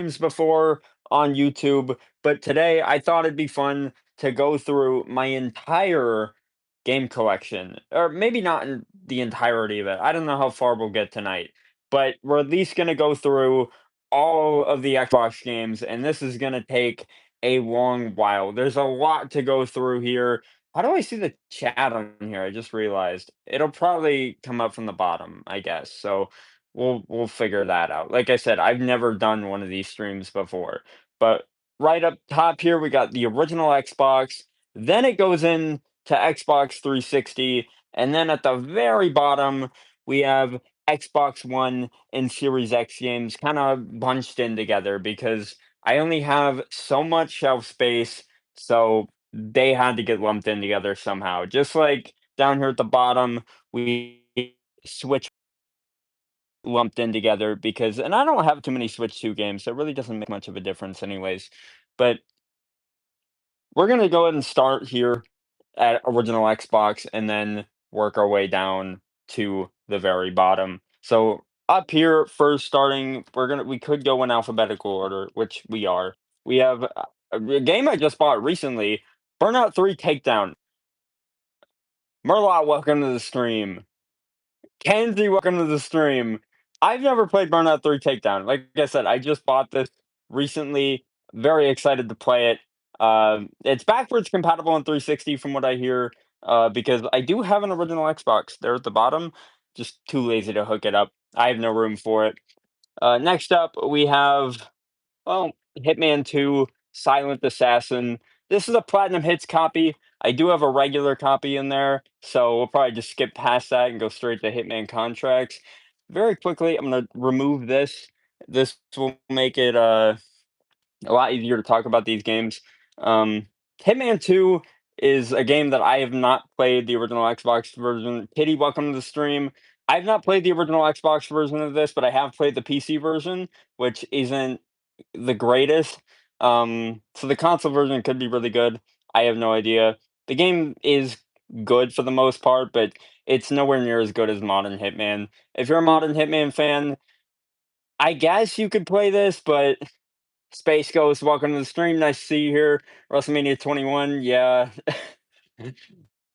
games before on YouTube, but today I thought it'd be fun to go through my entire game collection, or maybe not in the entirety of it. I don't know how far we'll get tonight, but we're at least going to go through all of the Xbox games, and this is going to take a long while. There's a lot to go through here. How do I see the chat on here? I just realized it'll probably come up from the bottom, I guess. So we'll figure that out. Like I said, I've never done one of these streams before. But right up top here, we got the original Xbox. Then it goes in to Xbox 360, and then at the very bottom, we have Xbox One and Series X games kind of bunched in together because I only have so much shelf space, so they had to get lumped in together somehow. Just like down here at the bottom, we switch lumped in together because and I don't have too many Switch 2 games, so it really doesn't make much of a difference anyways. But we're gonna go ahead and start here at original Xbox and then work our way down to the very bottom. So up here, first starting, we could go in alphabetical order, which we are. We have a game I just bought recently, Burnout 3 Takedown. Murloc, welcome to the stream. Kenzie, welcome to the stream. I've never played Burnout 3 Takedown. Like I said, I just bought this recently. Very excited to play it. It's backwards compatible on 360 from what I hear, because I do have an original Xbox there at the bottom. Just too lazy to hook it up. I have no room for it. Next up, we have well, Hitman 2, Silent Assassin. This is a Platinum Hits copy. I do have a regular copy in there, so we'll probably just skip past that and go straight to Hitman Contracts. Very quickly, I'm gonna remove this. This will make it a lot easier to talk about these games. Um, Hitman 2 is a game that I have not played the original Xbox version. Kitty, welcome to the stream. I've not played the original Xbox version of this, but I have played the PC version, which isn't the greatest. So the console version could be really good. I have no idea. The game is good for the most part, but it's nowhere near as good as Modern Hitman. If you're a Modern Hitman fan, I guess you could play this, but Space Ghost, welcome to the stream. Nice to see you here. WrestleMania 21, yeah.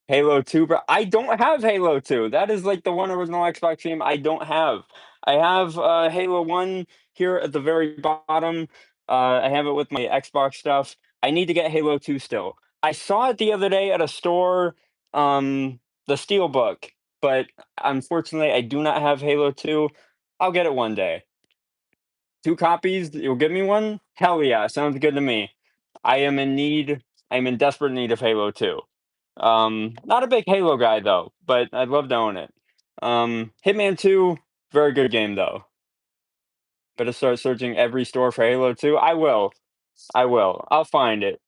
Halo 2, bro. I don't have Halo 2. That is like the one original Xbox game I don't have. I have Halo 1 here at the very bottom. I have it with my Xbox stuff. I need to get Halo 2 still. I saw it the other day at a store, the Steelbook, but unfortunately, I do not have Halo 2. I'll get it one day. 2 copies? You'll give me one? Hell yeah, sounds good to me. I'm in desperate need of Halo 2. Not a big Halo guy though, but I'd love to own it. Hitman 2, very good game though. Better start searching every store for Halo 2. I will. I will. I'll find it.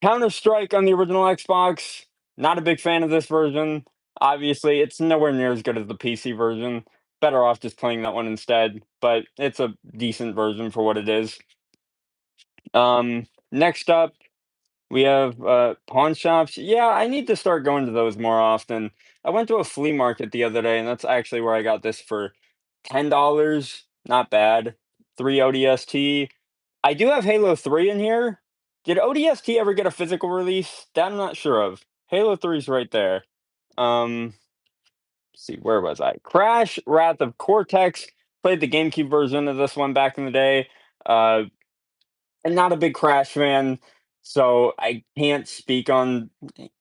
Counter Strike on the original Xbox. Not a big fan of this version. Obviously, it's nowhere near as good as the PC version. Better off just playing that one instead, but it's a decent version for what it is. Next up, we have pawn shops. Yeah, I need to start going to those more often. I went to a flea market the other day, and that's actually where I got this for $10. Not bad. 3 ODST. I do have Halo 3 in here. Did ODST ever get a physical release? That I'm not sure of. Halo 3 is right there. Let's see, where was I? Crash, Wrath of Cortex. Played the GameCube version of this one back in the day. Uh, and not a big Crash fan, so I can't speak on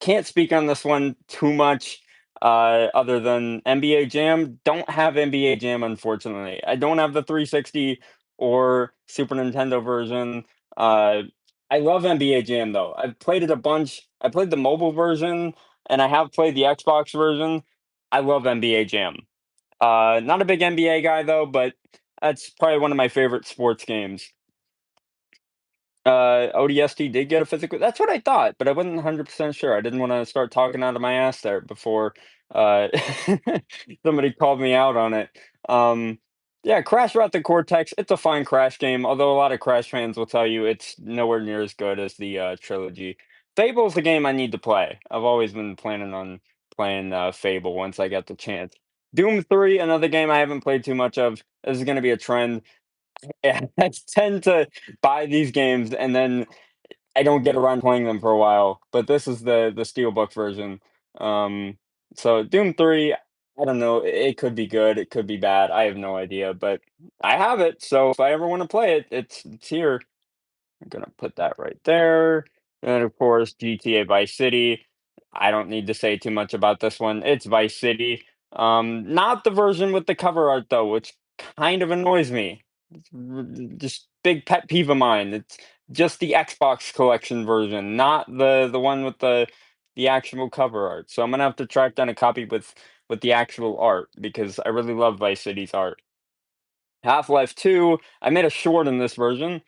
this one too much. Other than NBA Jam, don't have NBA Jam unfortunately. I don't have the 360 or Super Nintendo version. Uh, I love NBA Jam though. I've played it a bunch. I played the mobile version, and I have played the Xbox version. I love NBA Jam. Not a big NBA guy though, but that's probably one of my favorite sports games. ODST did get a physical that's what I thought, but I wasn't 100% sure. I didn't wanna start talking out of my ass there before, uh, somebody called me out on it. Um, yeah, Crash Route the Cortex, it's a fine Crash game, although a lot of Crash fans will tell you it's nowhere near as good as the, trilogy. Fable's a game I need to play. I've always been planning on playing, Fable once I get the chance. Doom 3, another game I haven't played too much of. This is gonna be a trend. Yeah, I tend to buy these games and then I don't get around playing them for a while, but this is the steelbook version. Um, so Doom 3, I don't know, it could be good, it could be bad, I have no idea, but I have it, so if I ever wanna play it, it's here. I'm gonna put that right there. And of course, GTA Vice City. I don't need to say too much about this one. It's Vice City. Not the version with the cover art though, which kind of annoys me. Just big pet peeve of mine. It's just the Xbox collection version, not the one with the actual cover art. So I'm gonna have to track down a copy with the actual art because I really love Vice City's art. Half-Life 2, I made a short in this version.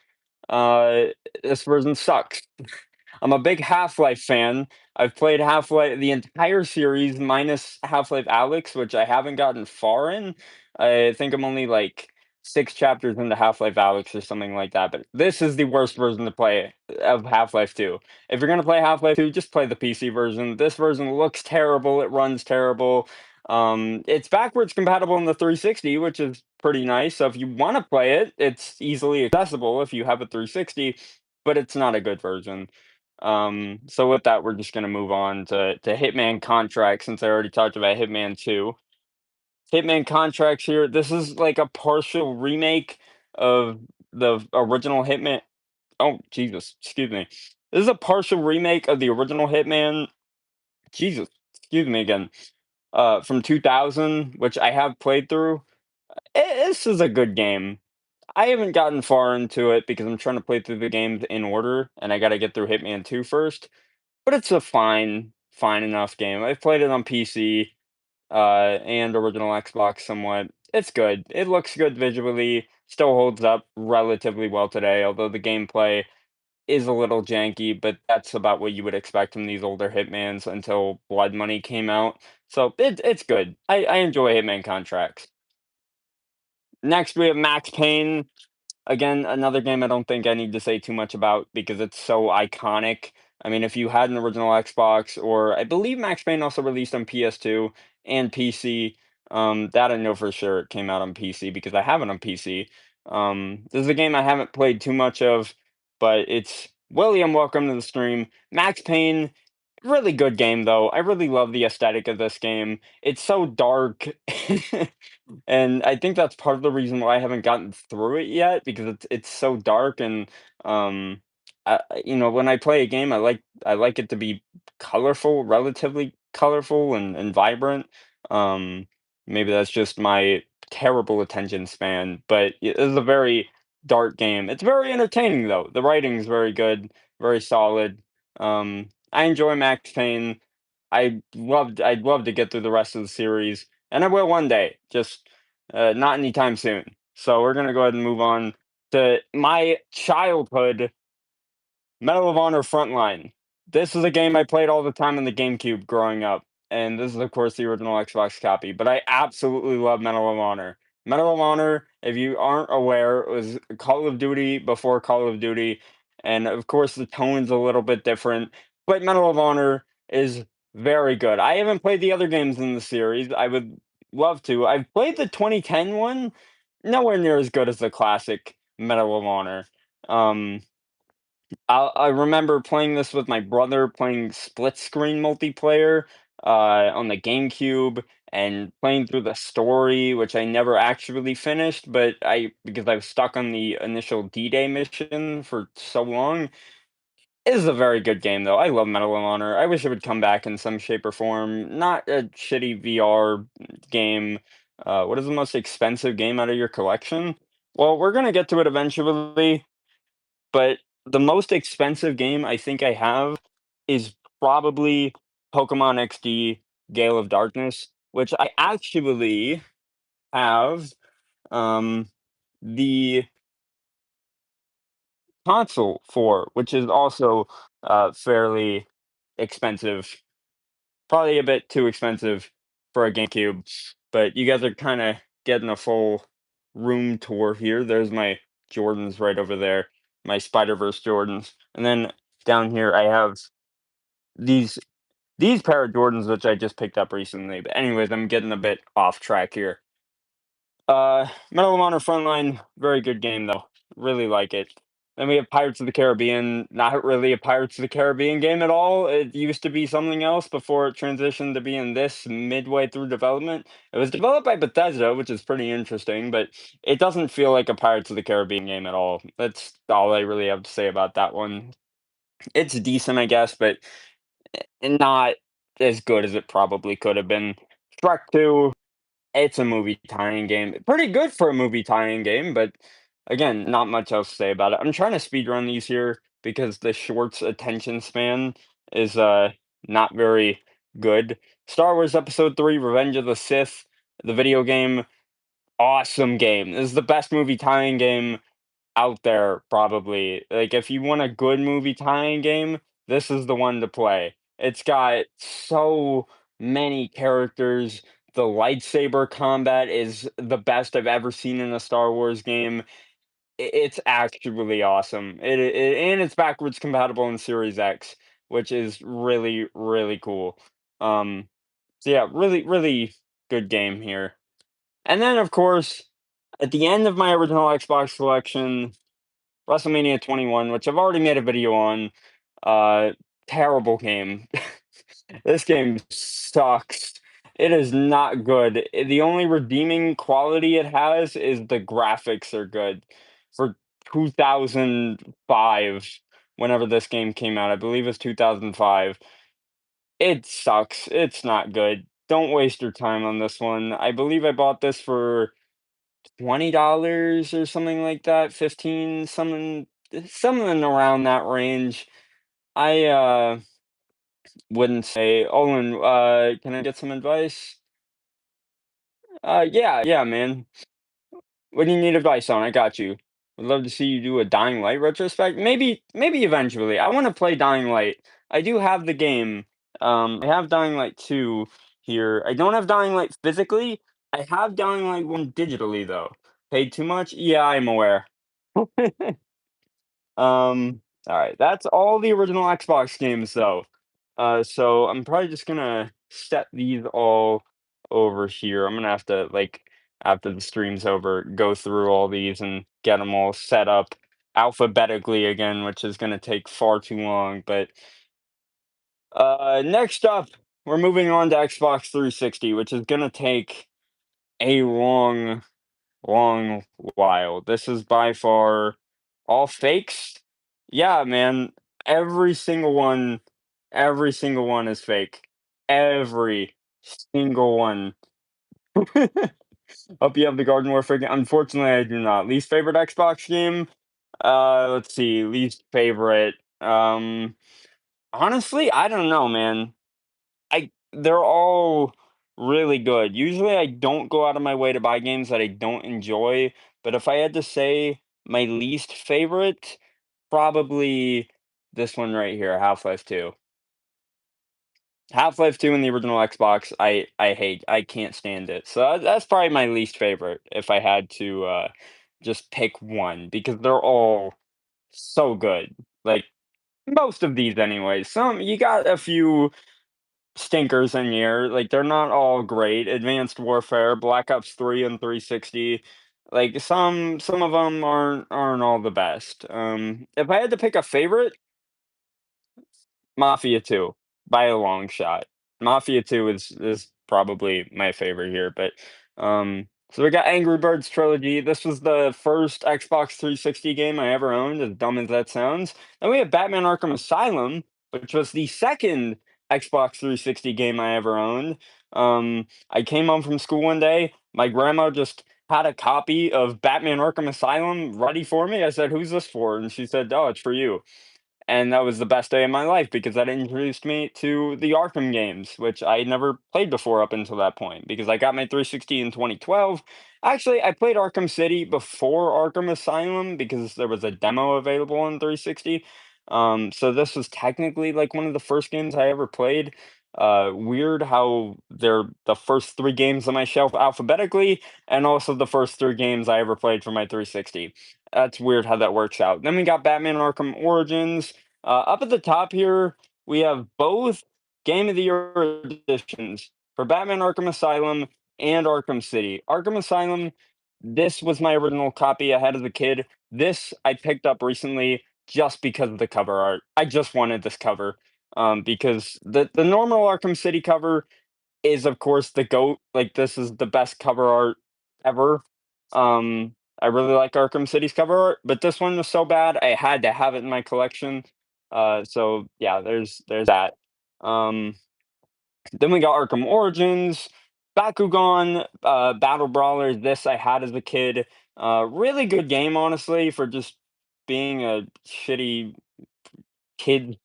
Uh, this version sucks. I'm a big Half-Life fan. I've played Half-Life the entire series minus Half-Life Alyx, which I haven't gotten far in. I think I'm only like 6 chapters into Half-Life Alyx or something like that, but this is the worst version to play of Half-Life 2. If you're gonna play Half-Life 2, just play the PC version. This version looks terrible, it runs terrible. It's backwards compatible in the 360, which is pretty nice. So if you want to play it, it's easily accessible if you have a 360, but it's not a good version. So with that, we're just gonna move on to Hitman Contract since I already talked about Hitman 2. Hitman Contracts here. This is like a partial remake of the original Hitman. Oh, Jesus, excuse me. This is a partial remake of the original Hitman. Jesus, excuse me again. From 2000, which I have played through. This is a good game. I haven't gotten far into it because I'm trying to play through the games in order, and I gotta get through Hitman 2 first. But it's a fine enough game. I've played it on PC, and original Xbox somewhat. It's good. It looks good visually, still holds up relatively well today, although the gameplay is a little janky, but that's about what you would expect from these older Hitmans until Blood Money came out. So it's good. I enjoy Hitman Contracts. Next, we have Max Payne. Again, another game I don't think I need to say too much about because it's so iconic. I mean, if you had an original Xbox, or I believe Max Payne also released on PS2 and PC. That I know for sure it came out on PC because I have it on PC. This is a game I haven't played too much of, but it's William. Welcome to the stream. Max Payne, really good game though. I really love the aesthetic of this game. It's so dark. And I think that's part of the reason why I haven't gotten through it yet because it's so dark and um when I play a game I like it to be colorful, relatively colorful and vibrant. Um Maybe that's just my terrible attention span, but it is a very dark game. It's very entertaining though. The writing is very good, very solid. I enjoy Max Payne. I'd love to get through the rest of the series, and I will one day. Just not anytime soon. So we're gonna go ahead and move on to my childhood Medal of Honor Frontline. This is a game I played all the time on the GameCube growing up, and this is of course the original Xbox copy. But I absolutely love Medal of Honor. Medal of Honor, if you aren't aware, it was Call of Duty before Call of Duty, and of course the tone's a little bit different. But Medal of Honor is very good. I haven't played the other games in the series. I would love to. I've played the 2010 one, nowhere near as good as the classic Medal of Honor. Um, I remember playing this with my brother, playing split screen multiplayer, on the GameCube and playing through the story, which I never actually finished, but I because I was stuck on the initial D-Day mission for so long. It is a very good game, though. I love Medal of Honor. I wish it would come back in some shape or form. Not a shitty VR game. What is the most expensive game out of your collection? Well, we're gonna get to it eventually. But the most expensive game I think I have is probably Pokemon XD Gale of Darkness, which I actually have, um, the console for, which is also, fairly expensive. Probably a bit too expensive for a GameCube, but you guys are kinda getting a full room tour here. There's my Jordans right over there, my Spider-Verse Jordans, and then down here I have these these pair of Jordans which I just picked up recently. But anyways, I'm getting a bit off track here. Medal of Honor Frontline, very good game though. Really like it. Then we have Pirates of the Caribbean, not really a Pirates of the Caribbean game at all. It used to be something else before it transitioned to being this midway through development. It was developed by Bethesda, which is pretty interesting, but it doesn't feel like a Pirates of the Caribbean game at all. That's all I really have to say about that one. It's decent, I guess, but not as good as it probably could have been. Shrek 2, it's a movie tie-in game. Pretty good for a movie tie-in game, but again, not much else to say about it. I'm trying to speedrun these here because the short's attention span is not very good. Star Wars Episode 3: Revenge of the Sith, the video game, awesome game. This is the best movie tie-in game out there, probably. Like, if you want a good movie tie-in game, this is the one to play. It's got so many characters. The lightsaber combat is the best I've ever seen in a Star Wars game. It's actually awesome. And it's backwards compatible in Series X, which is really, really cool. Um, so yeah, really, really good game here. And then, of course, at the end of my original Xbox collection, WrestleMania 21, which I've already made a video on. Uh, Terrible game. This game sucks. It is not good. The only redeeming quality it has is the graphics are good. For 2005, whenever this game came out, I believe it's 2005. It sucks. It's not good. Don't waste your time on this one. I believe I bought this for $20 or something like that, 15, something around that range. I wouldn't say, Olin, can I get some advice? Yeah, man. What do you need advice on? I got you. Would love to see you do a Dying Light retrospect. Maybe eventually. I want to play Dying Light. I do have the game. I have Dying Light 2 here. I don't have Dying Light physically. I have Dying Light 1 digitally though. Paid too much? Yeah, I'm aware. Alright, that's all the original Xbox games though. So I'm probably just gonna set these all over here. I'm gonna have to, like, after the stream's over, go through all these and get them all set up alphabetically again, which is gonna take far too long. But next up, we're moving on to Xbox 360, which is gonna take a long while. This is by far all fakes. Yeah, man. Every single one, every single one is fake. Every single one. Hope you have the Garden Warfare game. Unfortunately, I do not. Least favorite Xbox game? Let's see. Least favorite. Honestly, I don't know, man. They're all really good. Usually I don't go out of my way to buy games that I don't enjoy, but if I had to say my least favorite, probably this one right here, Half-Life 2. Half-Life 2 in the original Xbox, I hate. I can't stand it. So that's probably my least favorite if I had to just pick one because they're all so good. Like most of these anyways. Some you got a few stinkers in here. Like they're not all great. Advanced Warfare, Black Ops 3 and 360. Like some of them aren't all the best. If I had to pick a favorite, Mafia 2 by a long shot. Mafia 2 is probably my favorite here, but so we got Angry Birds Trilogy. This was the first Xbox 360 game I ever owned, as dumb as that sounds. Then we have Batman Arkham Asylum, which was the second Xbox 360 game I ever owned. I came home from school one day, my grandma just had a copy of Batman Arkham Asylum ready for me. I said, "Who's this for?" And she said, "Oh, it's for you." And that was the best day of my life because that introduced me to the Arkham games, which I had never played before up until that point because I got my 360 in 2012. Actually, I played Arkham City before Arkham Asylum because there was a demo available on 360. So this was technically like one of the first games I ever played. Weird how they're the first three games on my shelf alphabetically, and also the first three games I ever played for my 360. That's weird how that works out. Then we got Batman Arkham Origins. Up at the top here, we have both Game of the Year editions for Batman Arkham Asylum and Arkham City. Arkham Asylum This was my original copy I had as a kid. This I picked up recently just because of the cover art. I just wanted this cover, because the normal Arkham City cover is, of course, the GOAT. Like, this is the best cover art ever. I really like Arkham City's cover art, but this one was so bad, I had to have it in my collection. So yeah, there's that. Um, then we got Arkham Origins, Bakugan, Battle Brawlers. This I had as a kid. Really good game, honestly, for just being a shitty kid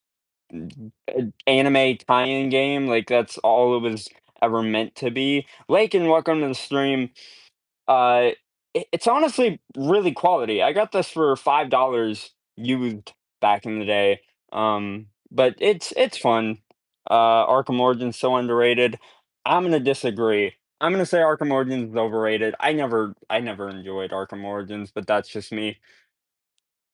anime tie-in game. Like, that's all it was ever meant to be. Lake and welcome to the stream. Uh, it's honestly really quality. I got this for $5 used back in the day. But it's fun. Arkham Origins so underrated. I'm gonna disagree. I'm gonna say Arkham Origins is overrated. I never enjoyed Arkham Origins, but that's just me.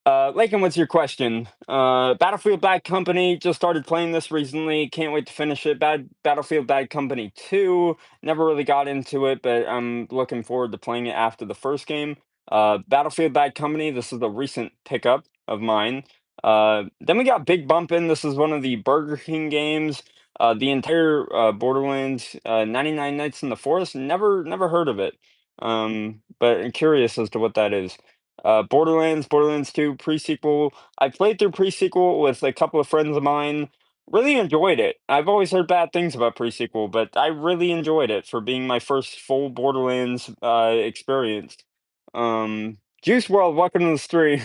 Lakin, what's your question? Battlefield Bad Company, just started playing this recently. Can't wait to finish it. Battlefield Bad Company 2, never really got into it, but I'm looking forward to playing it after the first game. Battlefield Bad Company, this is a recent pickup of mine. Then we got Big Bumpin'. This is one of the Burger King games. The entire Borderlands, 99 Nights in the Forest, never heard of it. But I'm curious as to what that is. Borderlands 2 pre-sequel. I played through pre-sequel with a couple of friends of mine. Really enjoyed it. I've always heard bad things about pre-sequel, but I really enjoyed it for being my first full Borderlands experience. Juice World, welcome to the stream.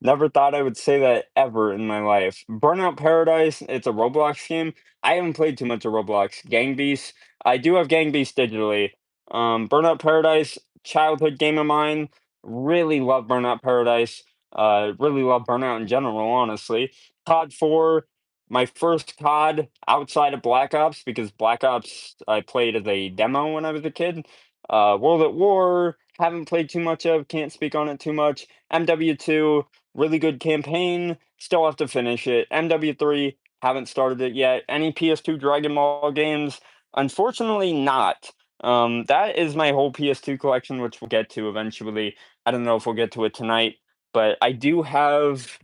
Never thought I would say that ever in my life. Burnout Paradise, it's a Roblox game. I haven't played too much of Roblox. Gang Beasts, I do have Gang Beasts digitally. Burnout Paradise, childhood game of mine. Really love Burnout Paradise. Really love Burnout in general, honestly. COD 4, my first COD outside of Black Ops, because Black Ops I played as a demo when I was a kid. World at War, haven't played too much of, can't speak on it too much. MW2, really good campaign, still have to finish it. MW3, haven't started it yet. Any PS2 Dragon Ball games? Unfortunately, not. That is my whole PS2 collection, which we'll get to eventually. I don't know if we'll get to it tonight, but I do have,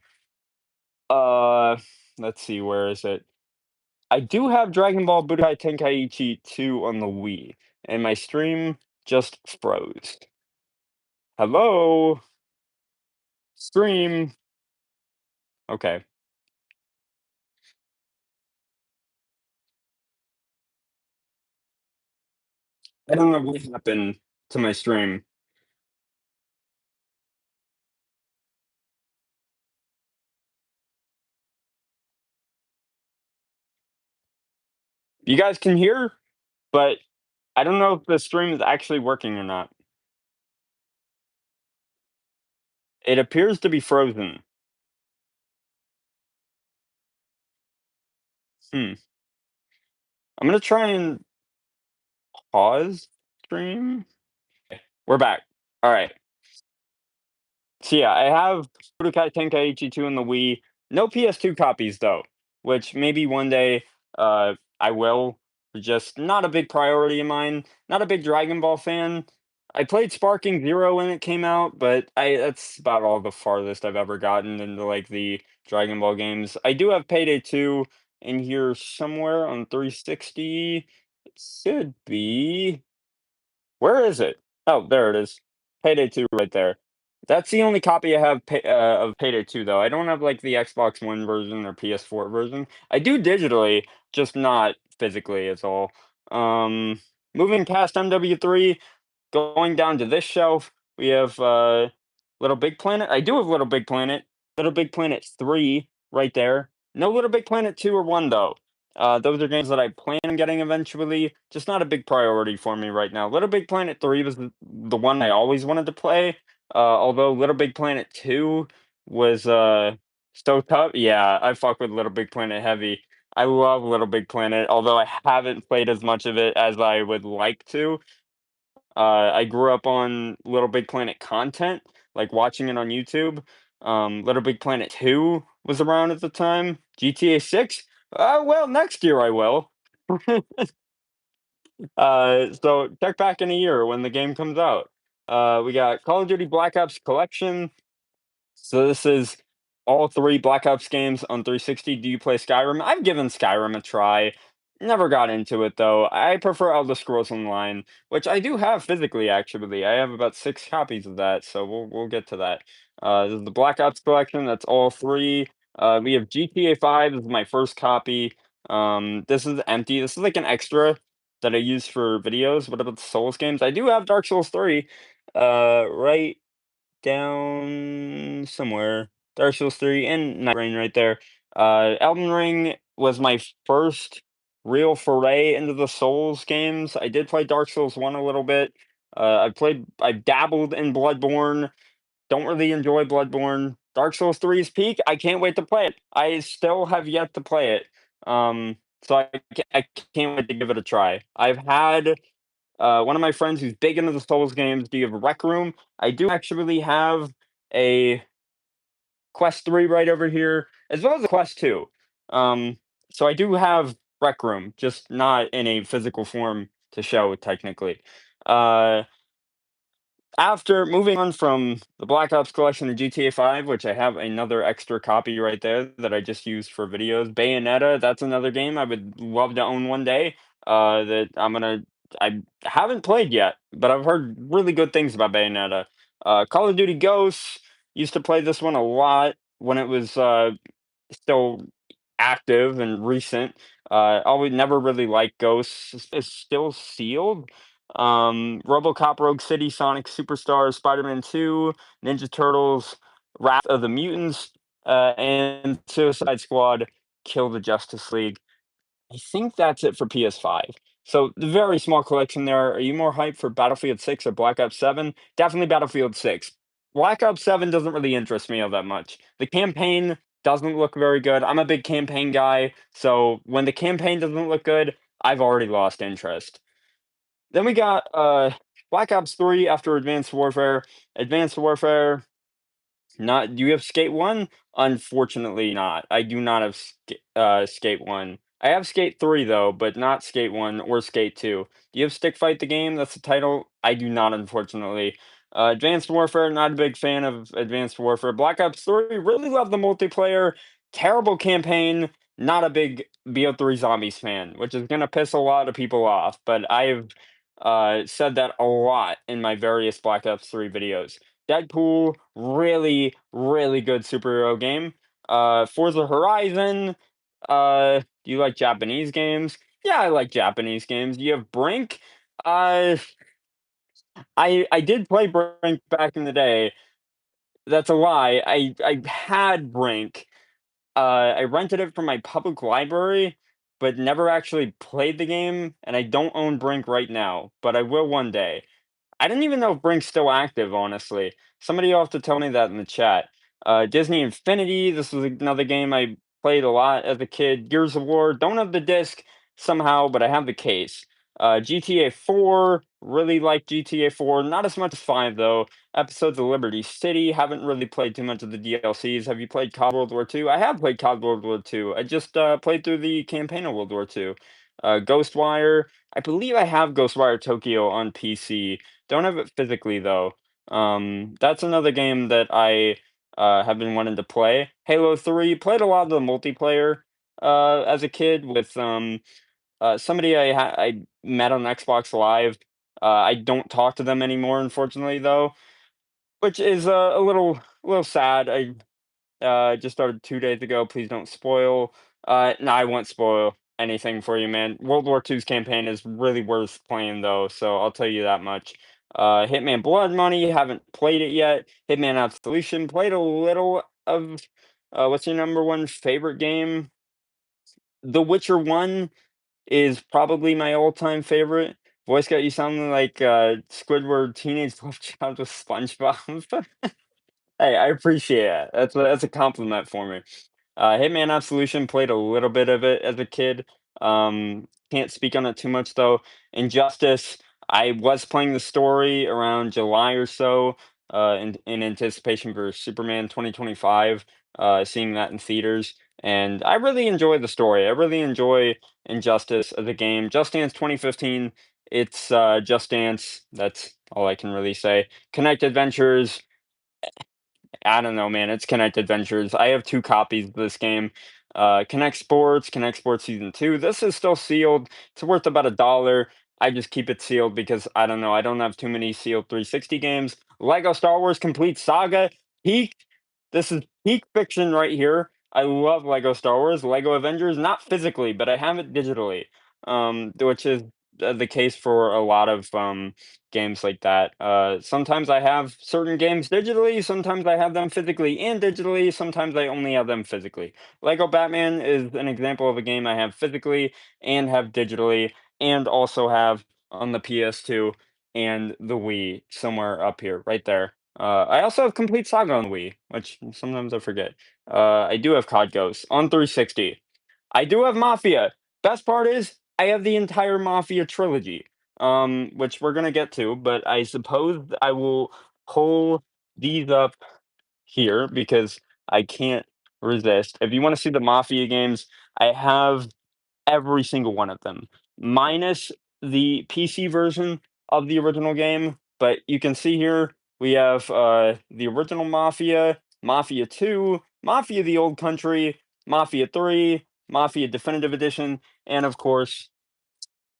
uh, let's see, where is it? I do have Dragon Ball Budokai Tenkaichi 2 on the Wii, and my stream just froze. Hello? Stream. Okay. I don't know what happened to my stream. You guys can hear, but I don't know if the stream is actually working or not. It appears to be frozen. Hmm. I'm gonna try and pause stream. We're back. All right. So yeah, I have Budokai Tenkaichi 2 on the Wii. No PS2 copies though, which maybe one day I will. Just not a big priority of mine. Not a big Dragon Ball fan. I played Sparking Zero when it came out, but I that's about all the farthest I've ever gotten into like the Dragon Ball games. I do have Payday 2 in here somewhere on 360. It should be. Where is it? Oh, there it is. Payday 2 right there. That's the only copy I have of Payday 2, though. I don't have, like, the Xbox One version or PS4 version. I do digitally, just not physically, is all. Um, Moving past MW3, going down to this shelf, we have, Little Big Planet. I do have Little Big Planet. Little Big Planet 3 right there. No Little Big Planet 2 or 1, though. Those are games that I plan on getting eventually, just not a big priority for me right now. Little Big Planet 3 was the one I always wanted to play, although Little Big Planet 2 was, so tough. Yeah, I fuck with Little Big Planet heavy. I love Little Big Planet, although I haven't played as much of it as I would like to. I grew up on Little Big Planet content, like watching it on YouTube. Little Big Planet 2 was around at the time. GTA 6? Well, next year I will. So check back in a year when the game comes out. We got Call of Duty Black Ops Collection. So this is all three Black Ops games on 360. Do you play Skyrim? I've given Skyrim a try. Never got into it though. I prefer Elder Scrolls Online, which I do have physically actually. I have about 6 copies of that, so we'll get to that. This is the Black Ops collection. That's all three. We have GTA 5. This is my first copy. This is empty. This is like an extra that I use for videos. What about the Souls games? I do have Dark Souls 3. Right down somewhere. Dark Souls 3 and Night Rain right there. Elden Ring was my first real foray into the Souls games. I did play Dark Souls 1 a little bit. I dabbled in Bloodborne. Don't really enjoy Bloodborne. Dark Souls 3 is peak. I can't wait to play it. I still have yet to play it. So I can't wait to give it a try. I've had one of my friends who's big into the Souls games. Do you have a Rec Room? I do actually have a Quest 3 right over here, as well as a Quest 2. Um, so I do have Rec Room, just not in a physical form to show technically. Uh, After moving on from the Black Ops collection to GTA 5, which I have another extra copy right there that I just used for videos. Bayonetta, that's another game I would love to own one day. That I haven't played yet, but I've heard really good things about Bayonetta. Call of Duty Ghosts, used to play this one a lot when it was still active and recent. Always never really liked Ghosts. It's still sealed. RoboCop, Rogue City, Sonic Superstars, Spider-Man 2, Ninja Turtles, Wrath of the Mutants, and Suicide Squad, Kill the Justice League. I think that's it for PS5. So the very small collection there. Are you more hyped for Battlefield 6 or Black Ops 7? Definitely Battlefield 6. Black Ops 7 doesn't really interest me all that much. The campaign doesn't look very good. I'm a big campaign guy, so when the campaign doesn't look good, I've already lost interest. Then we got Black Ops 3 after Advanced Warfare. Advanced Warfare, not do you have Skate 1? Unfortunately not. I do not have Skate 1. I have Skate 3 though, but not Skate 1 or Skate 2. Do you have Stick Fight the game? That's the title. I do not, unfortunately. Advanced Warfare, not a big fan of Advanced Warfare. Black Ops 3, really love the multiplayer. Terrible campaign. Not a big BO3 Zombies fan, which is gonna piss a lot of people off, but I've said that a lot in my various Black Ops 3 videos. Deadpool, really, really good superhero game. Forza Horizon, do you like Japanese games? Yeah, I like Japanese games. You have Brink. Uh, I did play Brink back in the day. That's a lie. I had Brink. I rented it from my public library, but never actually played the game, and I don't own Brink right now, but I will one day. I didn't even know if Brink's still active, honestly. Somebody will have to tell me that in the chat. Disney Infinity, this was another game I played a lot as a kid. Gears of War, don't have the disc somehow, but I have the case. GTA 4, really like GTA 4. Not as much as 5, though. Episodes of Liberty City, haven't really played too much of the DLCs. Have you played COD World War II? I have played COD World War II. I just played through the campaign of World War II. Ghostwire, I believe I have Ghostwire Tokyo on PC. Don't have it physically though. That's another game that I have been wanting to play. Halo 3, played a lot of the multiplayer as a kid with somebody I met on Xbox Live. I don't talk to them anymore, unfortunately, though, which is a little sad. I just started 2 days ago. Please don't spoil. No, I won't spoil anything for you, man. World War II's campaign is really worth playing, though, so I'll tell you that much. Hitman Blood Money, haven't played it yet. Hitman Absolution, played a little of. What's your number one favorite game? The Witcher 1 is probably my all-time favorite. Voice got you sounding like Squidward Teenage Love Child with SpongeBob. Hey, I appreciate it. That's a compliment for me. Hitman Absolution, played a little bit of it as a kid. Can't speak on it too much though. Injustice, I was playing the story around July or so, in anticipation for Superman 2025, seeing that in theaters, and I really enjoy the story. I really enjoy Injustice as a game. Just Dance 2015, It's Just Dance. That's all I can really say. Connect Adventures. I don't know, man. It's Connect Adventures. I have two copies of this game. Connect Sports Season 2. This is still sealed. It's worth about $1. I just keep it sealed because I don't know. I don't have too many sealed 360 games. Lego Star Wars Complete Saga. Peak. This is peak fiction right here. I love Lego Star Wars, Lego Avengers, not physically, but I have it digitally. Which is the case for a lot of games like that. Sometimes I have certain games digitally, sometimes I have them physically and digitally, sometimes I only have them physically. Lego Batman is an example of a game I have physically and have digitally, and also have on the PS2 and the Wii somewhere up here, right there. I also have Complete Saga on the Wii, which sometimes I forget. I do have COD Ghosts on 360. I do have Mafia. Best part is I have the entire Mafia trilogy, which we're gonna get to, but I suppose I will pull these up here because I can't resist. If you want to see the Mafia games, I have every single one of them, minus the PC version of the original game. But you can see here we have the original Mafia, Mafia 2, Mafia the Old Country, Mafia 3, Mafia Definitive Edition, and of course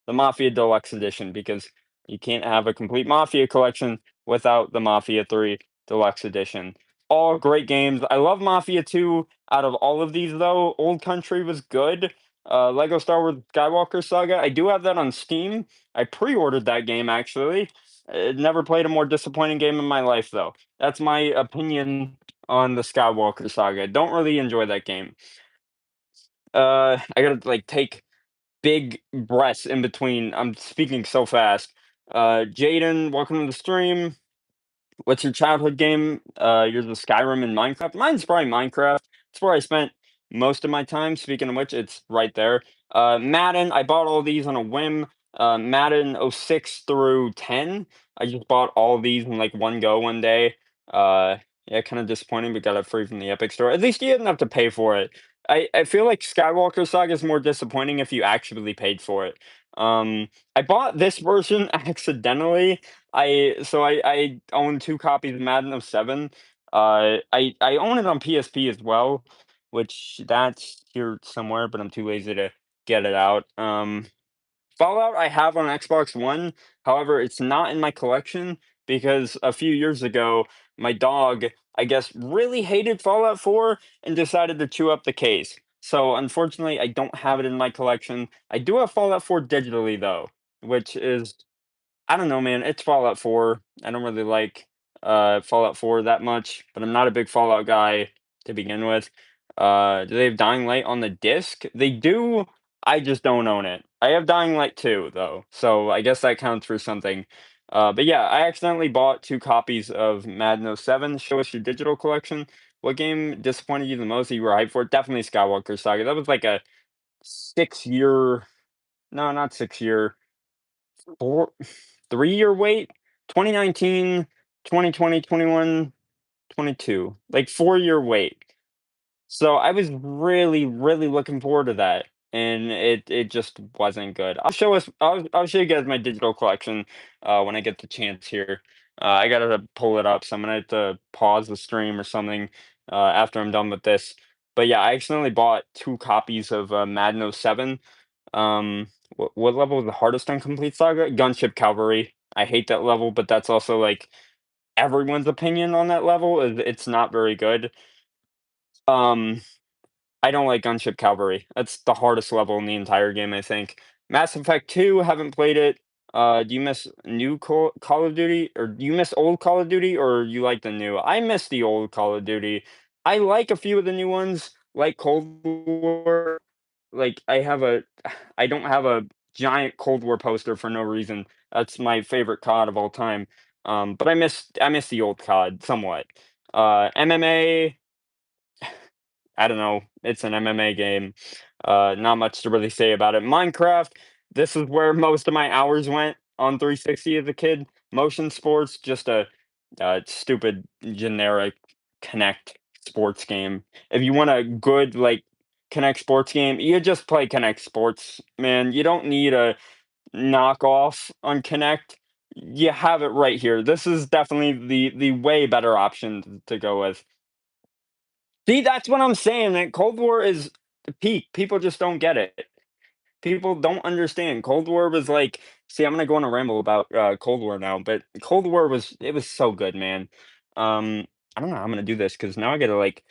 the Mafia Deluxe Edition because you can't have a complete Mafia collection without the Mafia 3 Deluxe Edition. All great games. I love Mafia 2 out of all of these though. Old Country was good. Lego Star Wars Skywalker Saga. I do have that on Steam. I pre-ordered that game actually. Never played a more disappointing game in my life though. That's my opinion on the Skywalker Saga. Don't really enjoy that game. I gotta like take big breaths in between. I'm speaking so fast. Jaden, welcome to the stream. What's your childhood game? Yours was Skyrim and Minecraft. Mine's probably Minecraft. It's where I spent most of my time. Speaking of which, it's right there. Madden, I bought all these on a whim. Madden '06 through 10. I just bought all these in like one go one day. Yeah, kind of disappointing, but got it free from the Epic Store. At least you didn't have to pay for it. I feel like Skywalker Saga is more disappointing if you actually paid for it. I bought this version accidentally. I own 2 copies of Madden '07. I own it on PSP as well, which that's here somewhere, but I'm too lazy to get it out. Fallout I have on Xbox One, however, it's not in my collection because a few years ago, my dog, I guess, really hated Fallout 4 and decided to chew up the case. So unfortunately, I don't have it in my collection. I do have Fallout 4 digitally though, which is I don't know, man. It's Fallout 4. I don't really like Fallout 4 that much, but I'm not a big Fallout guy to begin with. Do they have Dying Light on the disc? They do. I just don't own it. I have Dying Light 2 though, so I guess that counts for something. But yeah, I accidentally bought 2 copies of Madden '07. Show us your digital collection. What game disappointed you the most that you were hyped for? Definitely Skywalker Saga. That was like a 6 year, no, not 6 year, 4 3-year wait, 2019, 2020, 21, 22, like 4-year wait. So I was really, really looking forward to that, and it just wasn't good. I'll show you guys my digital collection, when I get the chance here. I gotta pull it up, so I'm gonna have to pause the stream or something, after I'm done with this. But yeah, I accidentally bought 2 copies of, Madden '07. What level was the hardest on Complete Saga? Gunship Cavalry. I hate that level, but that's also, like, everyone's opinion on that level is it's not very good. Um, I don't like Gunship Cavalry. That's the hardest level in the entire game, I think. Mass Effect 2, haven't played it. Do you miss new Call of Duty, or do you miss old Call of Duty, or you like the new? I miss the old Call of Duty. I like a few of the new ones, like Cold War. Like, I don't have a giant Cold War poster for no reason. That's my favorite COD of all time. But I miss the old COD somewhat. MMA, I don't know. It's an MMA game. Not much to really say about it. Minecraft, this is where most of my hours went on 360 as a kid. Motion sports, just a stupid generic Connect sports game. If you want a good like Connect sports game, you just play Connect Sports, man. You don't need a knockoff on Connect, you have it right here. This is definitely the way better option to go with. See, that's what I'm saying, man. Cold War is the peak. People just don't get it. People don't understand. Cold War was like, see, I'm gonna go on a ramble about Cold War now, but Cold War was it was so good, man. I don't know how I'm gonna do this because now I gotta like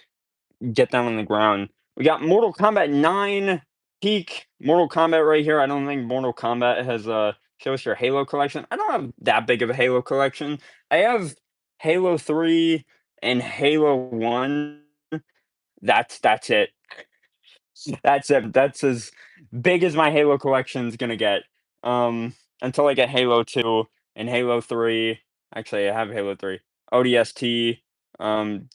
get down on the ground. We got Mortal Kombat 9 peak Mortal Kombat right here. I don't think Mortal Kombat has show us your Halo collection. I don't have that big of a Halo collection. I have Halo 3 and Halo 1. That's it. That's it. That's as big as my Halo collection's gonna get. Until I get Halo 2 and Halo 3. Actually, I have Halo 3. ODST,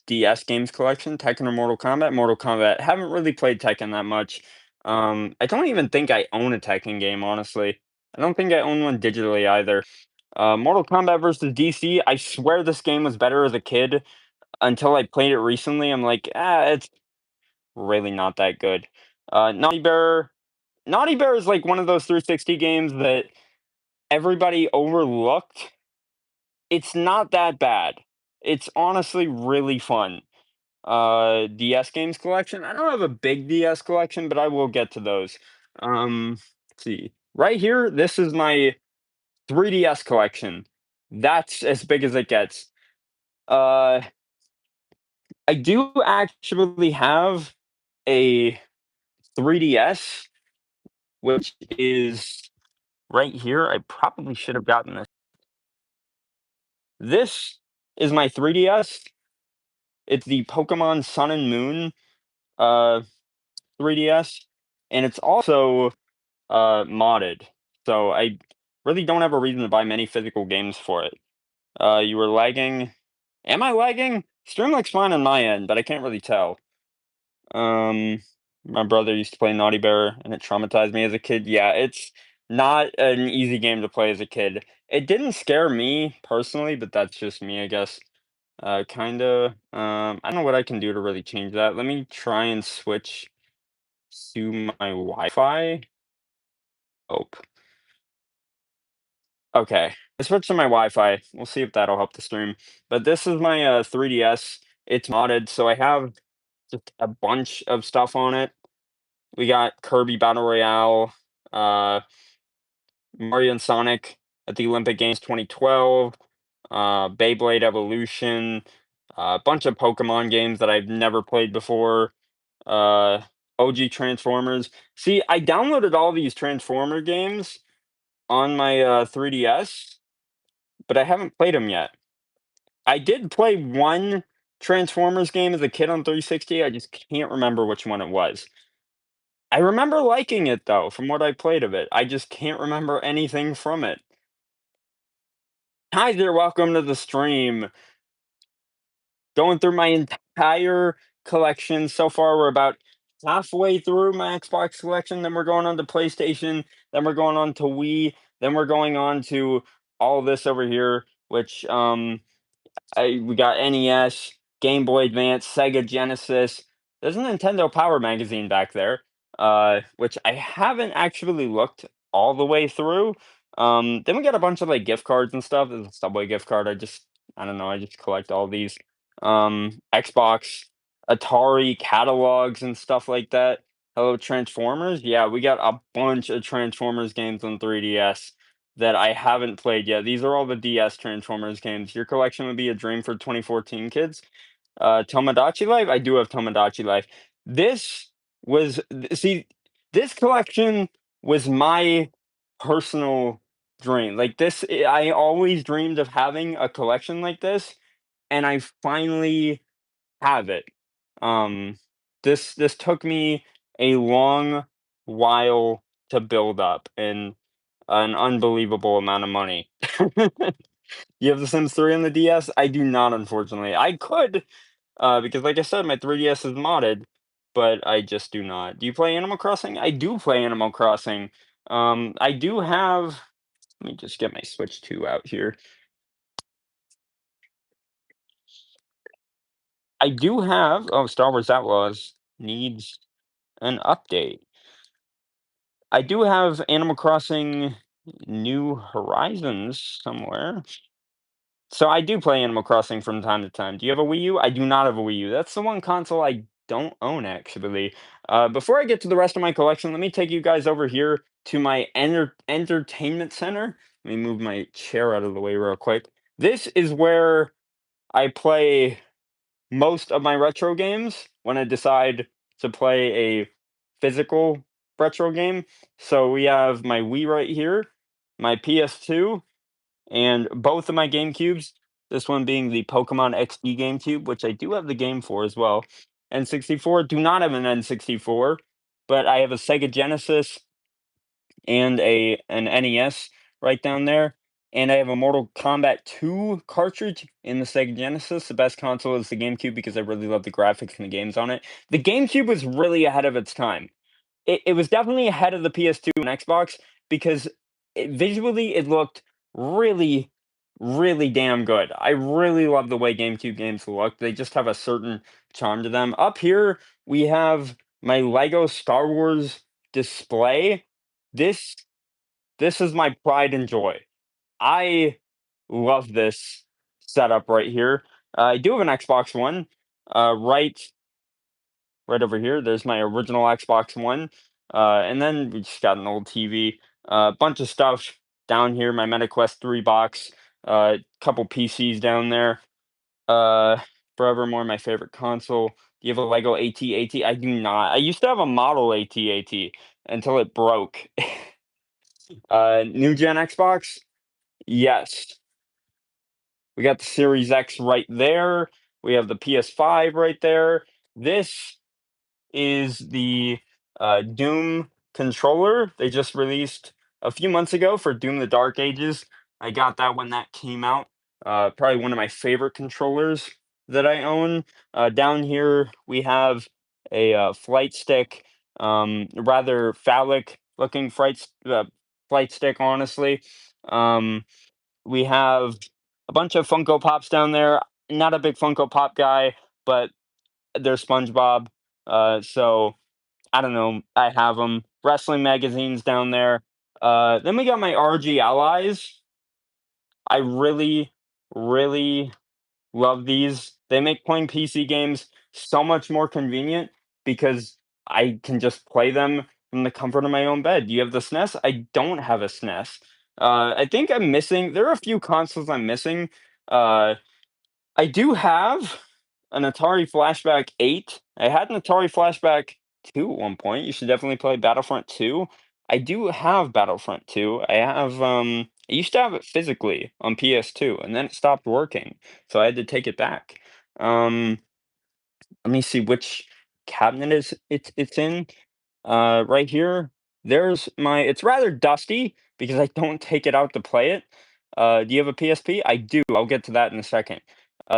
DS games collection, Tekken or Mortal Kombat. Mortal Kombat. Haven't really played Tekken that much. I don't even think I own a Tekken game, honestly. I don't think I own one digitally either. Mortal Kombat versus DC. I swear this game was better as a kid until I played it recently. I'm like, it's really not that good. Naughty Bear. Naughty Bear is like one of those 360 games that everybody overlooked. It's not that bad. It's honestly really fun. DS games collection. I don't have a big DS collection, but I will get to those. Let's see. Right here, this is my 3DS collection. That's as big as it gets. Uh, I do actually have a 3DS, which is right here. I probably should have gotten this. This is my 3DS. It's the Pokemon Sun and Moon uh 3DS, and it's also modded. So I really don't have a reason to buy many physical games for it. You were lagging. Am I lagging? Stream looks fine on my end, but I can't really tell. Um, my brother used to play Naughty Bear, and it traumatized me as a kid. Yeah, it's not an easy game to play as a kid. It didn't scare me personally, but that's just me, I guess. Kinda. I don't know what I can do to really change that. Let me try and switch to my Wi-Fi. Oh, okay. I switched to my Wi-Fi. We'll see if that'll help the stream. But this is my 3DS. It's modded, so I have just a bunch of stuff on it. We got Kirby Battle Royale, uh, Mario and Sonic at the Olympic Games 2012, Beyblade Evolution, a bunch of Pokemon games that I've never played before, uh, OG Transformers. See, I downloaded all these Transformer games on my 3DS, but I haven't played them yet. I did play one Transformers game as a kid on 360. I just can't remember which one it was. I remember liking it though, from what I played of it. I just can't remember anything from it. Hi there, welcome to the stream. Going through my entire collection. So far, we're about halfway through my Xbox collection. Then we're going on to PlayStation. Then we're going on to Wii. Then we're going on to all this over here, which we got NES, Game Boy Advance, Sega Genesis. There's a Nintendo Power magazine back there, which I haven't actually looked all the way through. Then we got a bunch of like gift cards and stuff. There's a Subway gift card. I don't know. I just collect all these. Xbox, Atari catalogs and stuff like that. Hello Transformers. Yeah, we got a bunch of Transformers games on 3DS that I haven't played yet. These are all the DS Transformers games. Your collection would be a dream for 2014 kids. Tomodachi Life? I do have Tomodachi Life. This see, this collection was my personal dream. Like this, I always dreamed of having a collection like this, and I finally have it. Um, this took me a long while to build up and an unbelievable amount of money. You have The Sims 3 on the DS? I do not, unfortunately. I could, because like I said, my 3DS is modded, but I just do not. Do you play Animal Crossing? I do play Animal Crossing. I do have. Let me just get my Switch 2 out here. I do have. Oh, Star Wars Outlaws needs an update. I do have Animal Crossing New Horizons somewhere. So I do play Animal Crossing from time to time. Do you have a Wii U? I do not have a Wii U. That's the one console I don't own, actually. Before I get to the rest of my collection, let me take you guys over here to my entertainment center. Let me move my chair out of the way real quick. This is where I play most of my retro games when I decide to play a physical retro game. So we have my Wii right here, my PS2, and both of my GameCubes. This one being the Pokemon XD GameCube, which I do have the game for as well. N64, do not have an N64, but I have a Sega Genesis and an NES right down there. And I have a Mortal Kombat 2 cartridge in the Sega Genesis. The best console is the GameCube because I really love the graphics and the games on it. The GameCube was really ahead of its time. It was definitely ahead of the PS2 and Xbox because visually it looked really, really damn good. I really love the way GameCube games look. They just have a certain charm to them. Up here, we have my Lego Star Wars display. This this is my pride and joy. I love this setup right here. I do have an Xbox One, right over here. There's my original Xbox One, and then we just got an old TV. A bunch of stuff down here. My MetaQuest 3 box. Couple PCs down there. Uh, Forevermore, my favorite console. Do you have a Lego AT-AT? I do not. I used to have a model AT-AT until it broke. New gen Xbox? Yes. We got the Series X right there. We have the PS5 right there. This is the Doom controller they just released a few months ago for Doom: The Dark Ages. I got that when that came out. Probably one of my favorite controllers that I own. Down here we have a flight stick, rather phallic looking flight stick, honestly. We have a bunch of Funko Pops down there. Not a big Funko Pop guy, but they're SpongeBob. So I don't know. I have them. Wrestling magazines down there. Then we got my RG Allies. I really, really love these. They make playing PC games so much more convenient because I can just play them from the comfort of my own bed. Do you have the SNES? I don't have a SNES. I think I'm missing. There are a few consoles I'm missing. Uh, I do have an Atari Flashback 8. I had an Atari Flashback 2 at one point. You should definitely play Battlefront 2. I do have Battlefront 2. I used to have it physically on PS2 and then it stopped working. So I had to take it back. Um Let me see which cabinet it's in. Right here, there's my it's rather dusty because I don't take it out to play it. Do you have a PSP? I do. I'll get to that in a second.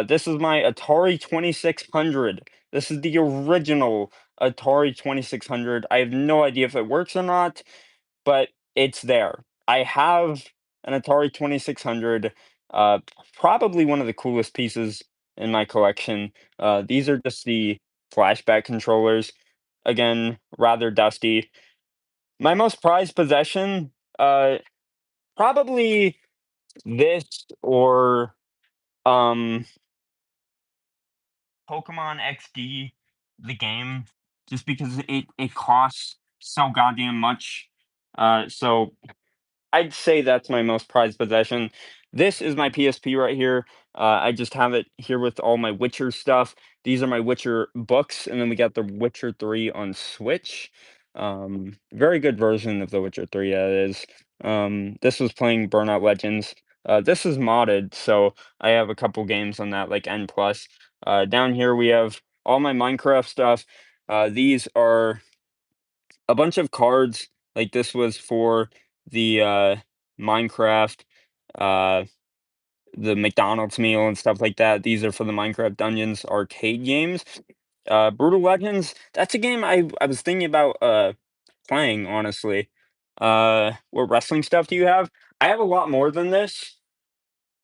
This is my Atari 2600. This is the original Atari 2600. I have no idea if it works or not, but it's there. I have an Atari 2600, probably one of the coolest pieces in my collection. These are just the flashback controllers. Again, rather dusty. My most prized possession, probably this or um Pokemon XD, the game, just because it costs so goddamn much. So I'd say that's my most prized possession. This is my PSP right here. I just have it here with all my Witcher stuff. These are my Witcher books, and then we got the Witcher 3 on Switch. Very good version of the Witcher 3, yeah, it is. This was playing Burnout Legends. This is modded, so I have a couple games on that, like N plus. Down here we have all my Minecraft stuff. These are a bunch of cards. Like this was for the Minecraft, uh, the McDonald's meal and stuff like that. These are for the Minecraft Dungeons arcade games. Brutal Legends, that's a game I was thinking about playing, honestly. What wrestling stuff do you have? I have a lot more than this,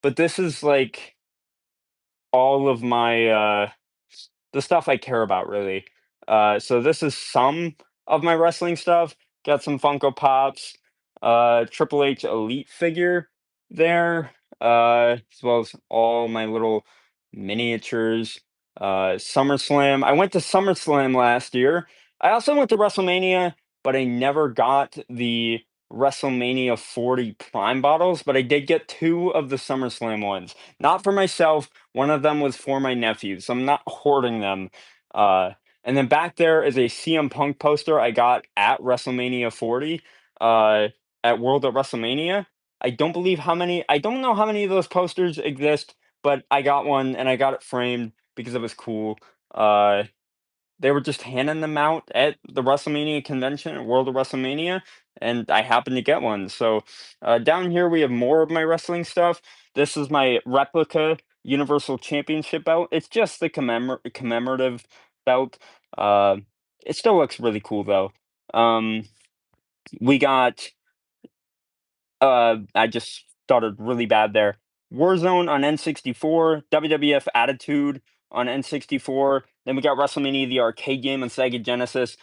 but this is like all of my the stuff I care about, really. So this is some of my wrestling stuff. Got some Funko Pops. Triple H Elite figure there, as well as all my little miniatures. SummerSlam. I went to SummerSlam last year. I also went to WrestleMania, but I never got the WrestleMania 40 Prime bottles, but I did get two of the SummerSlam ones. Not for myself. One of them was for my nephew, so I'm not hoarding them. Uh, and then back there is a CM Punk poster I got at WrestleMania 40. Uh, at World at WrestleMania. I don't know how many of those posters exist, but I got one and I got it framed because it was cool. Uh, they were just handing them out at the WrestleMania convention, World of WrestleMania, and I happened to get one. So down here we have more of my wrestling stuff. This is my replica Universal Championship belt. It's just the commemorative belt. Uh, it still looks really cool though. Um, we got I just started really bad there. Warzone on N64, WWF Attitude on N64. Then we got WrestleMania, the arcade game on Sega Genesis.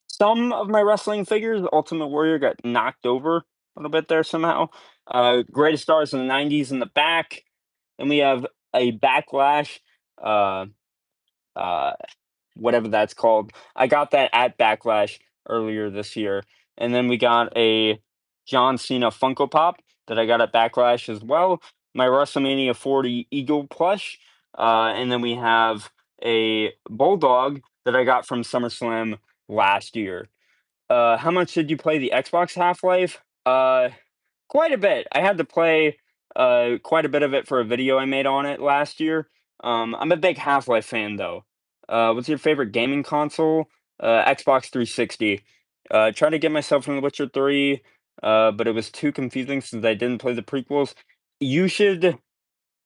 Some of my wrestling figures, Ultimate Warrior, got knocked over a little bit there somehow. Greatest Stars in the 90s in the back. Then we have a Backlash. Uh, uh, Whatever that's called. I got that at Backlash earlier this year. And then we got a John Cena Funko Pop that I got at Backlash as well. My WrestleMania 40 Eagle plush. And then we have a Bulldog that I got from SummerSlam last year. How much did you play the Xbox Half Life? Quite a bit. I had to play quite a bit of it for a video I made on it last year. I'm a big Half-Life fan though. What's your favorite gaming console? Xbox 360. Tried to get myself from The Witcher 3, but it was too confusing since I didn't play the prequels. You should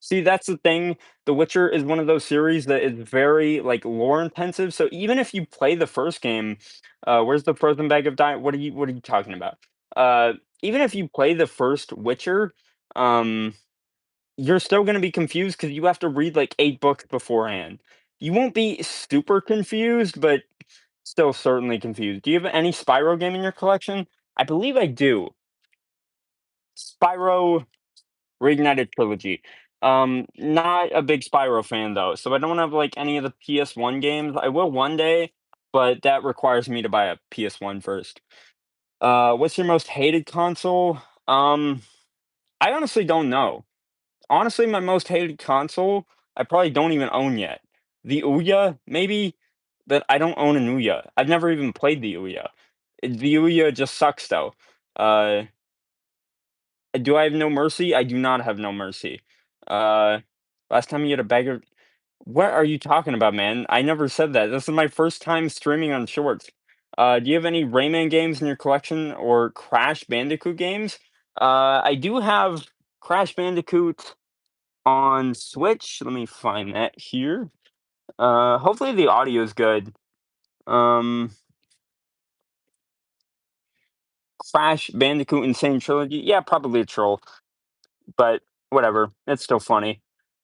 see, that's the thing. The Witcher is one of those series that is very like lore intensive. So even if you play the first game, where's the frozen bag of di what are you talking about? Even if you play the first Witcher, um, you're still gonna be confused because you have to read like 8 books beforehand. You won't be super confused, but still certainly confused. Do you have any Spyro game in your collection? I believe I do. Spyro Reignited Trilogy. Not a big Spyro fan though, so I don't have like any of the PS1 games. I will one day, but that requires me to buy a PS1 first. What's your most hated console? Um, I honestly don't know. Honestly, my most hated console, I probably don't even own yet. The Ouya, maybe, but I don't own an Ouya. I've never even played the Ouya. The Ouya just sucks though. Uh, do I have No Mercy? I do not have No Mercy. Uh, Last time you had a bag of what are you talking about, man? I never said that. This is my first time streaming on Shorts. Do you have any Rayman games in your collection or Crash Bandicoot games? I do have Crash Bandicoot on Switch. Let me find that here. Hopefully the audio is good. Um, Crash Bandicoot Insane Trilogy. Yeah, probably a troll. But whatever, it's still funny.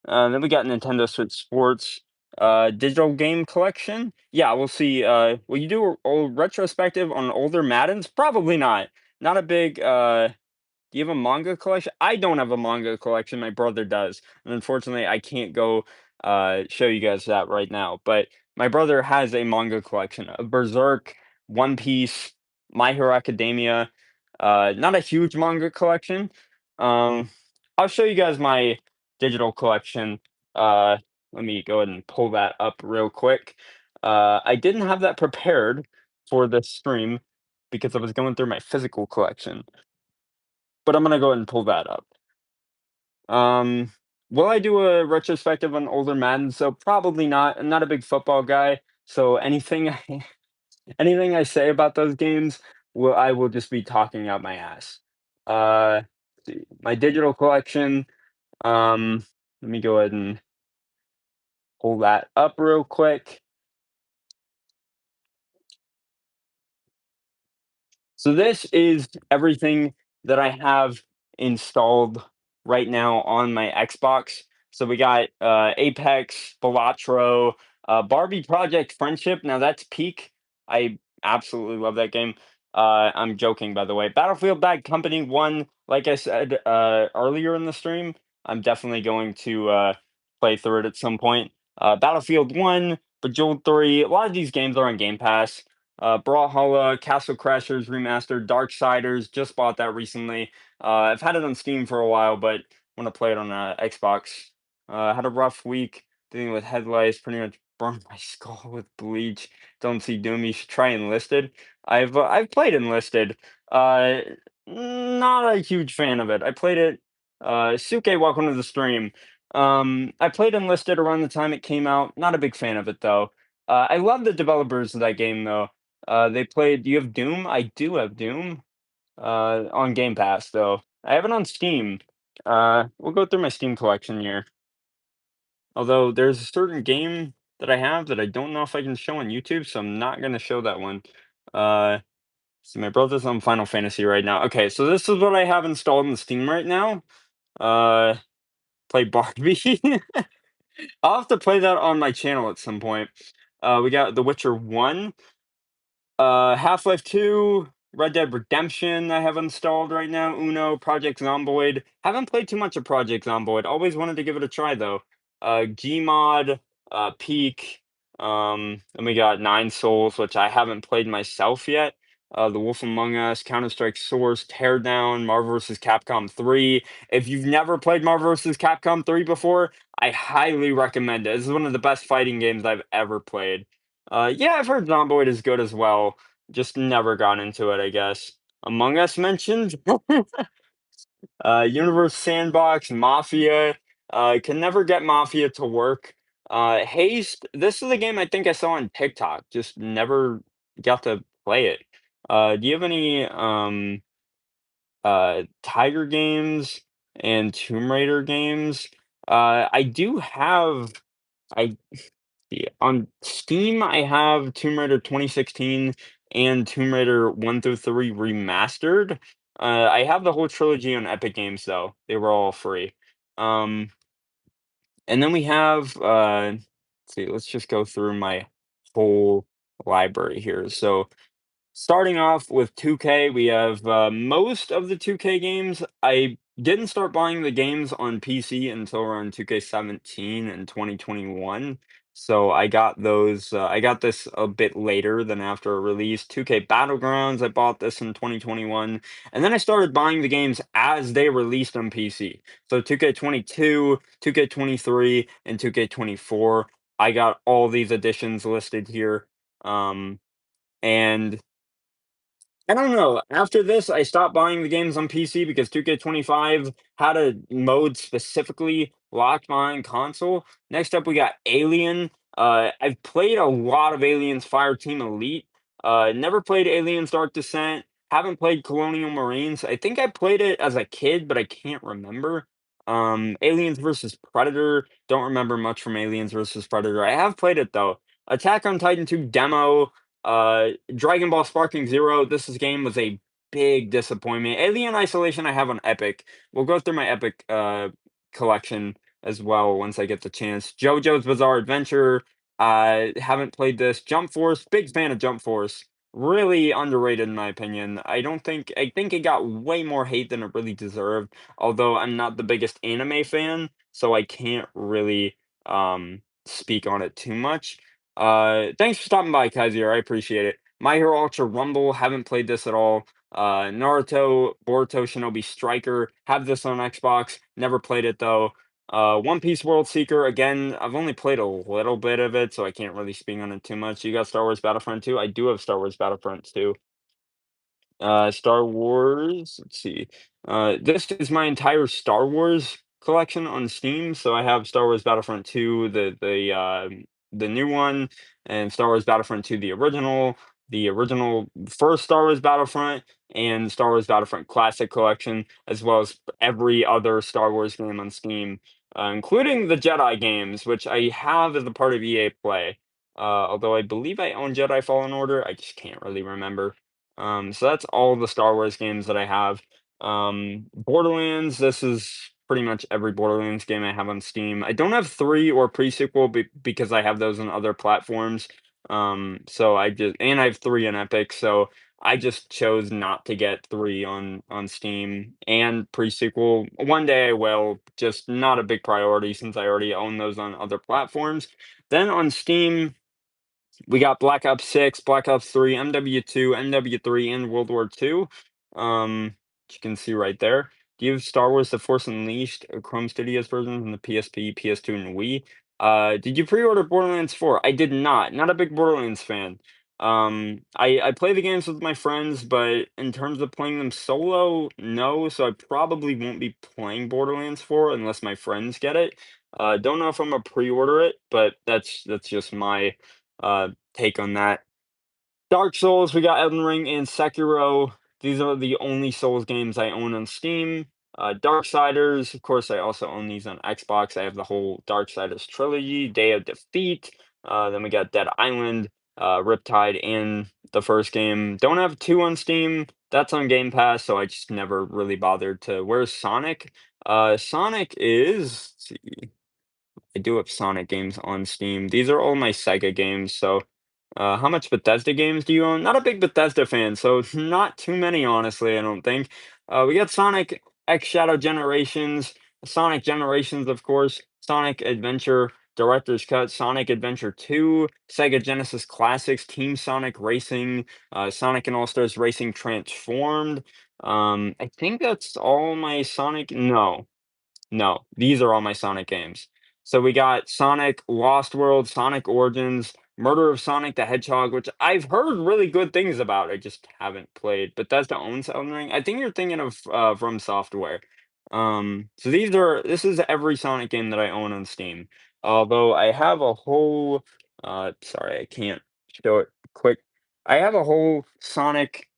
Then we got Nintendo Switch Sports, digital game collection. Yeah, we'll see. Will you do a retrospective on older Maddens? Probably not. Not a big. Do you have a manga collection? I don't have a manga collection. My brother does, and unfortunately, I can't go show you guys that right now. But my brother has a manga collection of Berserk, One Piece, My Hero Academia. Not a huge manga collection. Um, I'll show you guys my digital collection. Uh, Let me go ahead and pull that up real quick. I didn't have that prepared for this stream because I was going through my physical collection, but I'm gonna go ahead and pull that up. Um, will I do a retrospective on older Madden? So probably not. I'm not a big football guy, so anything anything I say about those games, I will just be talking out my ass. My digital collection. Let me go ahead and pull that up real quick. So this is everything that I have installed right now on my Xbox. So we got Apex, Balatro, Barbie Project Friendship. Now that's peak. I absolutely love that game. I'm joking, by the way. Battlefield Bad Company 1, like I said earlier in the stream, I'm definitely going to play through it at some point. Battlefield 1, Bejeweled 3, a lot of these games are on Game Pass. Brawlhalla, Castle Crashers Remastered, Darksiders, just bought that recently. I've had it on Steam for a while, but want to play it on Xbox. Had a rough week dealing with headlights, pretty much burned my skull with bleach. Don't see Doom. You should try Enlisted. I've played Enlisted. Uh, Not a huge fan of it. I played it. Suke, welcome to the stream. I played Enlisted around the time it came out. Not a big fan of it though. I love the developers of that game though. They played. Do you have Doom? I do have Doom. On Game Pass though. I have it on Steam. We'll go through my Steam collection here. Although there's a certain game that I have that I don't know if I can show on YouTube, so I'm not gonna show that one. Uh, so my brother's on Final Fantasy right now. Okay, so this is what I have installed in Steam right now. Uh, Play Barbie. I'll have to play that on my channel at some point. We got The Witcher 1, Half-Life 2, Red Dead Redemption I have installed right now, Uno, Project Zomboid. Haven't played too much of Project Zomboid. Always wanted to give it a try though. Gmod, Peak, then we got Nine Souls, which I haven't played myself yet. The Wolf Among Us, Counter-Strike Source, Teardown, Marvel vs. Capcom 3. If you've never played Marvel vs. Capcom 3 before, I highly recommend it. This is one of the best fighting games I've ever played. Yeah, I've heard Zomboid is good as well. Just never got into it, I guess. Among Us mentioned. Universe Sandbox, Mafia. Can never get Mafia to work. Haste. This is a game I think I saw on TikTok. Just never got to play it. Do you have any Tiger games and Tomb Raider games? I do have. I Yeah, on Steam, I have Tomb Raider 2016 and Tomb Raider 1 through 3 remastered. I have the whole trilogy on Epic Games though. They were all free. Um, and then we have let's see, let's just go through my whole library here. So starting off with 2K, we have most of the 2K games. I didn't start buying the games on PC until around 2K17 in 2021. So I got those. I got this a bit later than after a release. 2K Battlegrounds, I bought this in 2021, and then I started buying the games as they released on PC. So 2K22, 2K23, and 2K24. I got all these editions listed here. And I don't know. After this, I stopped buying the games on PC because 2K25 had a mode specifically locked behind console. Next up, we got Alien. I've played a lot of Aliens Fireteam Elite. Never played Aliens Dark Descent. Haven't played Colonial Marines. I think I played it as a kid, but I can't remember. Aliens versus Predator. Don't remember much from Aliens versus Predator. I have played it though. Attack on Titan 2 demo. Dragon Ball Sparking Zero, this game was a big disappointment. Alien Isolation I have on Epic. We'll go through my Epic collection as well once I get the chance. JoJo's Bizarre Adventure. Haven't played this. Jump Force, big fan of Jump Force. Really underrated in my opinion. I think it got way more hate than it really deserved. Although I'm not the biggest anime fan, so I can't really speak on it too much. Thanks for stopping by, Kaiser. I appreciate it. My Hero Ultra Rumble, haven't played this at all. Naruto, Boruto Shinobi Striker, have this on Xbox, never played it though. One Piece World Seeker, again, I've only played a little bit of it, so I can't really speak on it too much. You got Star Wars Battlefront 2? I do have Star Wars Battlefront 2. Star Wars, let's see. This is my entire Star Wars collection on Steam. So I have Star Wars Battlefront 2, the new one, and Star Wars Battlefront 2, the original first Star Wars Battlefront, and Star Wars Battlefront Classic Collection, as well as every other Star Wars game on Steam, including the Jedi games, which I have as a part of EA Play. Although I believe I own Jedi Fallen Order, I just can't really remember. So that's all the Star Wars games that I have. Borderlands, this is pretty much every Borderlands game I have on Steam. I don't have 3 or pre-sequel because I have those on other platforms. So I have 3 on Epic, so I just chose not to get 3 on Steam and pre-sequel. One day I will, just not a big priority since I already own those on other platforms. Then on Steam, we got Black Ops 6, Black Ops 3, MW2, MW3, and World War II. Which you can see right there. Do you have Star Wars: The Force Unleashed, Chrome Studios version from the PSP, PS2, and Wii? Did you pre-order Borderlands 4? I did not. Not a big Borderlands fan. I play the games with my friends, but in terms of playing them solo, no. So I probably won't be playing Borderlands 4 unless my friends get it. Don't know if I'm gonna pre-order it, but that's just my take on that. Dark Souls, we got Elden Ring and Sekiro. These are the only Souls games I own on Steam. Darksiders, of course, I also own these on Xbox. I have the whole Darksiders trilogy, Day of Defeat. Then we got Dead Island, Riptide, and the first game. Don't have 2 on Steam. That's on Game Pass, so I just never really bothered to. Where's Sonic? Sonic is. Let's see. I do have Sonic games on Steam. These are all my Sega games, so how much Bethesda games do you own? Not a big Bethesda fan, so not too many, honestly, I don't think. We got Sonic X Shadow Generations, Sonic Generations, of course, Sonic Adventure Director's Cut, Sonic Adventure 2, Sega Genesis Classics, Team Sonic Racing, Sonic and All-Stars Racing Transformed. I think that's all my Sonic. No. No, these are all my Sonic games. So we got Sonic Lost World, Sonic Origins, Murder of Sonic the Hedgehog, which I've heard really good things about. I just haven't played. Bethesda owns Elden Ring. I think you're thinking of From Software. So this is every Sonic game that I own on Steam. Although I have a whole sorry, I can't show it quick. I have a whole Sonic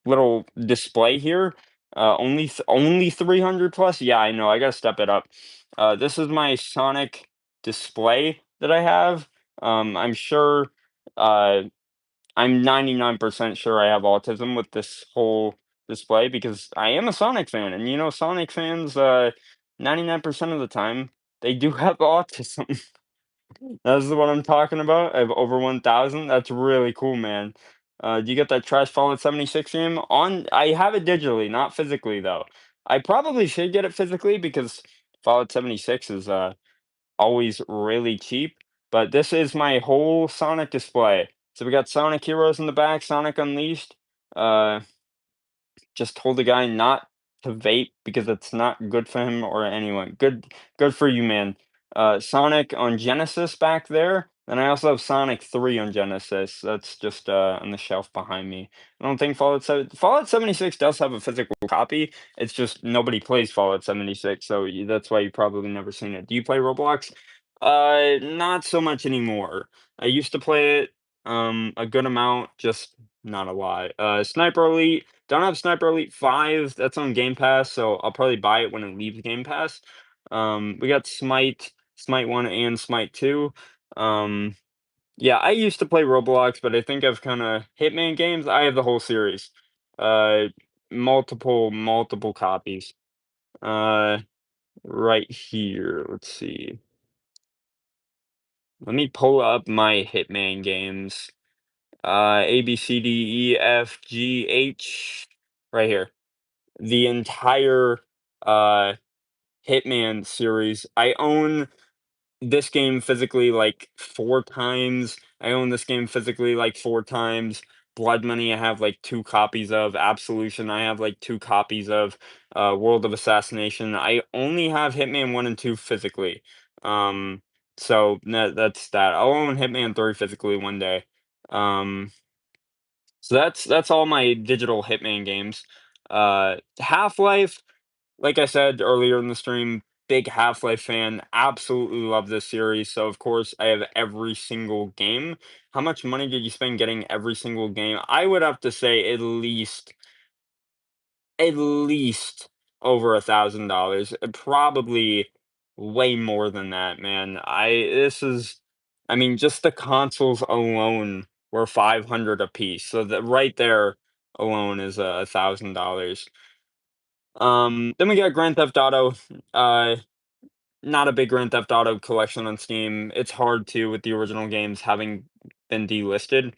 little display here. Only 300 plus? Yeah, I know, I gotta step it up. This is my Sonic display that I have. I'm sure, uh, I'm 99% sure I have autism with this whole display because I am a Sonic fan, and, Sonic fans, 99% of the time, they do have autism. That's what I'm talking about. I have over 1,000. That's really cool, man. Do you get that Trash Fallout 76 game? I have it digitally, not physically though. I probably should get it physically because Fallout 76 is always really cheap. But this is my whole Sonic display. So we got Sonic Heroes in the back, Sonic Unleashed. Uh, just told the guy not to vape because it's not good for him or anyone. Good for you, man. Sonic on Genesis back there. Then I also have Sonic 3 on Genesis. That's just on the shelf behind me. I don't think Fallout 76 does have a physical copy. It's just nobody plays Fallout 76, so that's why you probably never seen it. Do you play Roblox? Not so much anymore. I used to play it a good amount, just not a lot. Sniper Elite. Don't have Sniper Elite 5, that's on Game Pass, so I'll probably buy it when it leaves Game Pass. We got Smite 1 and Smite 2. Um, yeah, I used to play Roblox, but I think I've kinda Hitman games, I have the whole series. Uh, multiple copies. Uh, right here, let's see. Let me pull up my Hitman games. A, B, C, D, E, F, G, H. Right here. The entire uh Hitman series. I own this game physically like 4 times. I own this game physically like 4 times. Blood Money I have like 2 copies of. Absolution I have like 2 copies of. World of Assassination. I only have Hitman 1 and 2 physically. Um so that's that. I'll own Hitman 3 physically one day. Um so that's all my digital Hitman games. Half-Life, like I said earlier in the stream, big Half-Life fan, absolutely love this series, so of course I have every single game. How much money did you spend getting every single game? I would have to say at least over $1,000, probably way more than that, man. I mean, just the consoles alone were 500 a piece, so that right there alone is $1,000. Then we got Grand Theft Auto. Uh, Not a big Grand Theft Auto collection on Steam. It's hard to with the original games having been delisted.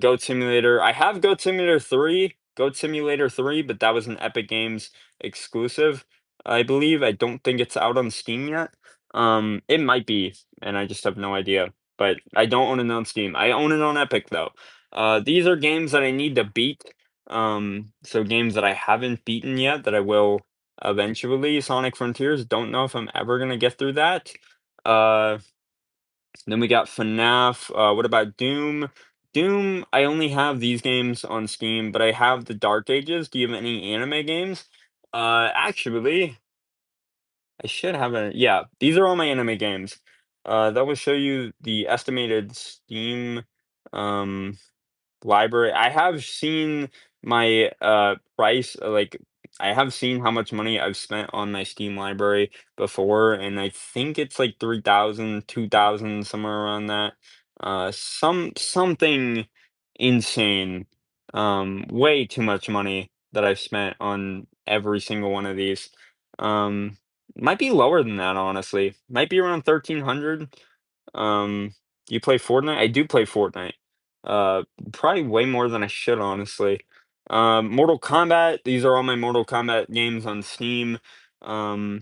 Goat Simulator. I have Goat Simulator 3, but that was an Epic Games exclusive, I believe. I don't think it's out on Steam yet. It might be, and I just have no idea. But I don't own it on Steam. I own it on Epic though. These are games that I need to beat. So games that I haven't beaten yet that I will eventually. Sonic Frontiers. Don't know if I'm ever gonna get through that. Uh, then we got FNAF. What about Doom? Doom, I only have these games on Steam, but I have the Dark Ages. Do you have any anime games? Actually, I should have a yeah, these are all my anime games. That will show you the estimated Steam um library. I have seen my, price, I have seen how much money I've spent on my Steam library before, and I think it's like 3,000, 2,000, somewhere around that. Something insane. Way too much money that I've spent on every single one of these. Um, might be lower than that, honestly. Might be around 1,300. Do you play Fortnite? I do play Fortnite. Uh, Probably way more than I should, honestly. Mortal Kombat, these are all my Mortal Kombat games on Steam. Um,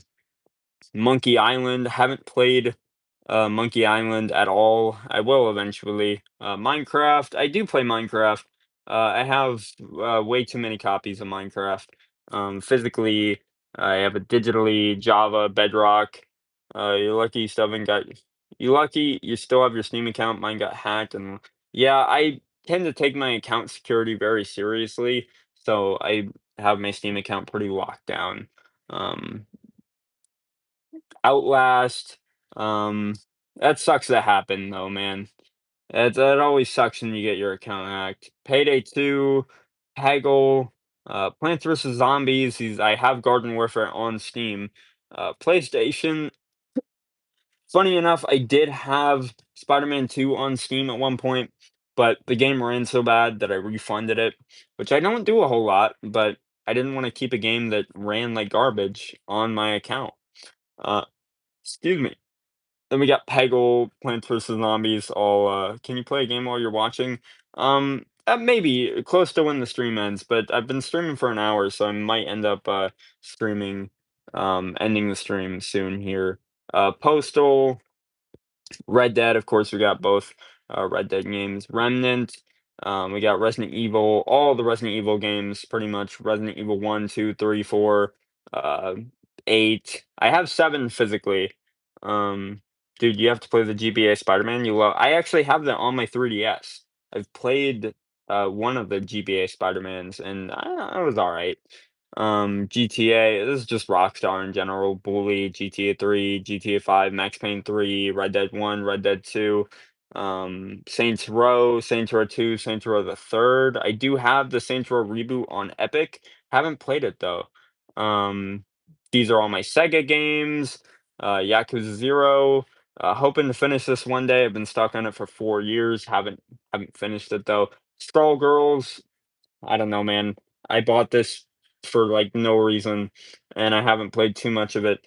Monkey Island, haven't played Monkey Island at all. I will eventually. Minecraft, I do play Minecraft. I have way too many copies of Minecraft. Physically, I have a digitally Java Bedrock. You're lucky you still haven't got. You lucky you still have your Steam account. Mine got hacked, and yeah, I tend to take my account security very seriously, so I have my Steam account pretty locked down. Um, Outlast, um, that sucks that happened though, man. That always sucks when you get your account hacked. Payday 2, Peggle, Plants vs. Zombies, I have Garden Warfare on Steam. PlayStation, funny enough, I did have Spider-Man 2 on Steam at one point, but the game ran so bad that I refunded it, which I don't do a whole lot, but I didn't want to keep a game that ran like garbage on my account. Uh, Excuse me. Then we got Peggle, Plants vs. Zombies, all, can you play a game while you're watching? Maybe, close to when the stream ends, but I've been streaming for an hour, so I might end up, streaming, ending the stream soon here. Postal, Red Dead, of course, we got both Red Dead games. Remnant, we got Resident Evil, all the Resident Evil games, pretty much. Resident Evil 1, 2, 3, 4, uh, 8. I have 7 physically. Um, Dude, you have to play the GBA Spider-Man. I actually have that on my 3DS. I've played one of the GBA Spider-Mans, and I was all right. GTA, this is just Rockstar in general. Bully, GTA 3, GTA 5, Max Payne 3, Red Dead 1, Red Dead 2, Saints Row 2, Saints Row the Third. I do have the Saints Row reboot on Epic. Haven't played it though. Um, these are all my Sega games. Yakuza 0. Hoping to finish this one day. I've been stuck on it for 4 years. Haven't finished it though. Skullgirls, I don't know, man. I bought this for like no reason, and I haven't played too much of it.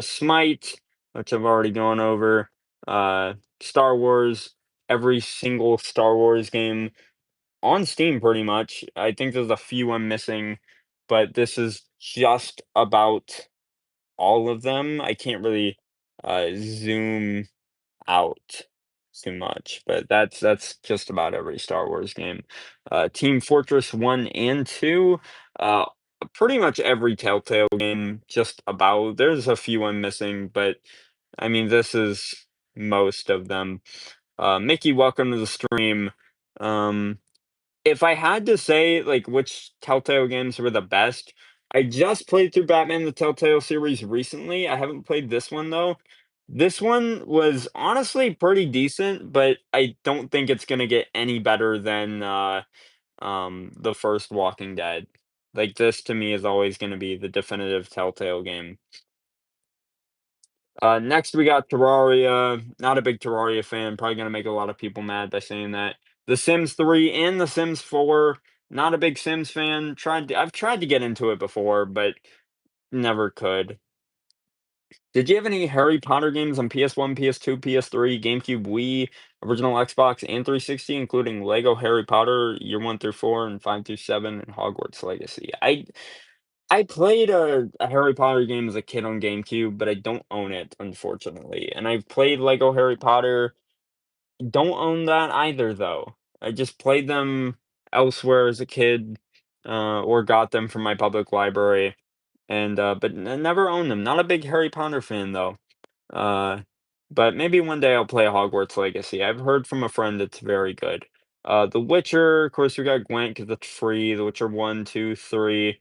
Smite, which I've already gone over. Star Wars, every single Star Wars game on Steam, pretty much. I think there's a few I'm missing, but this is just about all of them. I can't really zoom out too much, but that's just about every Star Wars game. Team Fortress 1 and 2, uh, pretty much every Telltale game, just about. There's a few I'm missing, but I mean, this is most of them. Mickey, welcome to the stream. Um, if I had to say, like, which Telltale games were the best, I just played through Batman the Telltale series recently. I haven't played this one though. This one was honestly pretty decent, but I don't think it's gonna get any better than the first Walking Dead. Like this to me is always gonna be the definitive Telltale game. Next we got Terraria. Not a big Terraria fan. Probably gonna make a lot of people mad by saying that. The Sims 3 and The Sims 4. Not a big Sims fan. I've tried to get into it before, but never could. Did you have any Harry Potter games on PS1, PS2, PS3, GameCube, Wii, original Xbox, and 360, including Lego Harry Potter Year 1 through 4 and 5 through 7 and Hogwarts Legacy? I played a Harry Potter game as a kid on GameCube, but I don't own it, unfortunately. And I've played Lego Harry Potter. Don't own that either, though. I just played them elsewhere as a kid, or got them from my public library, and but never owned them. Not a big Harry Potter fan, though. Uh, but maybe one day I'll play Hogwarts Legacy. I've heard from a friend it's very good. The Witcher, of course, we got Gwent because it's free. The Witcher 1, 2, 3.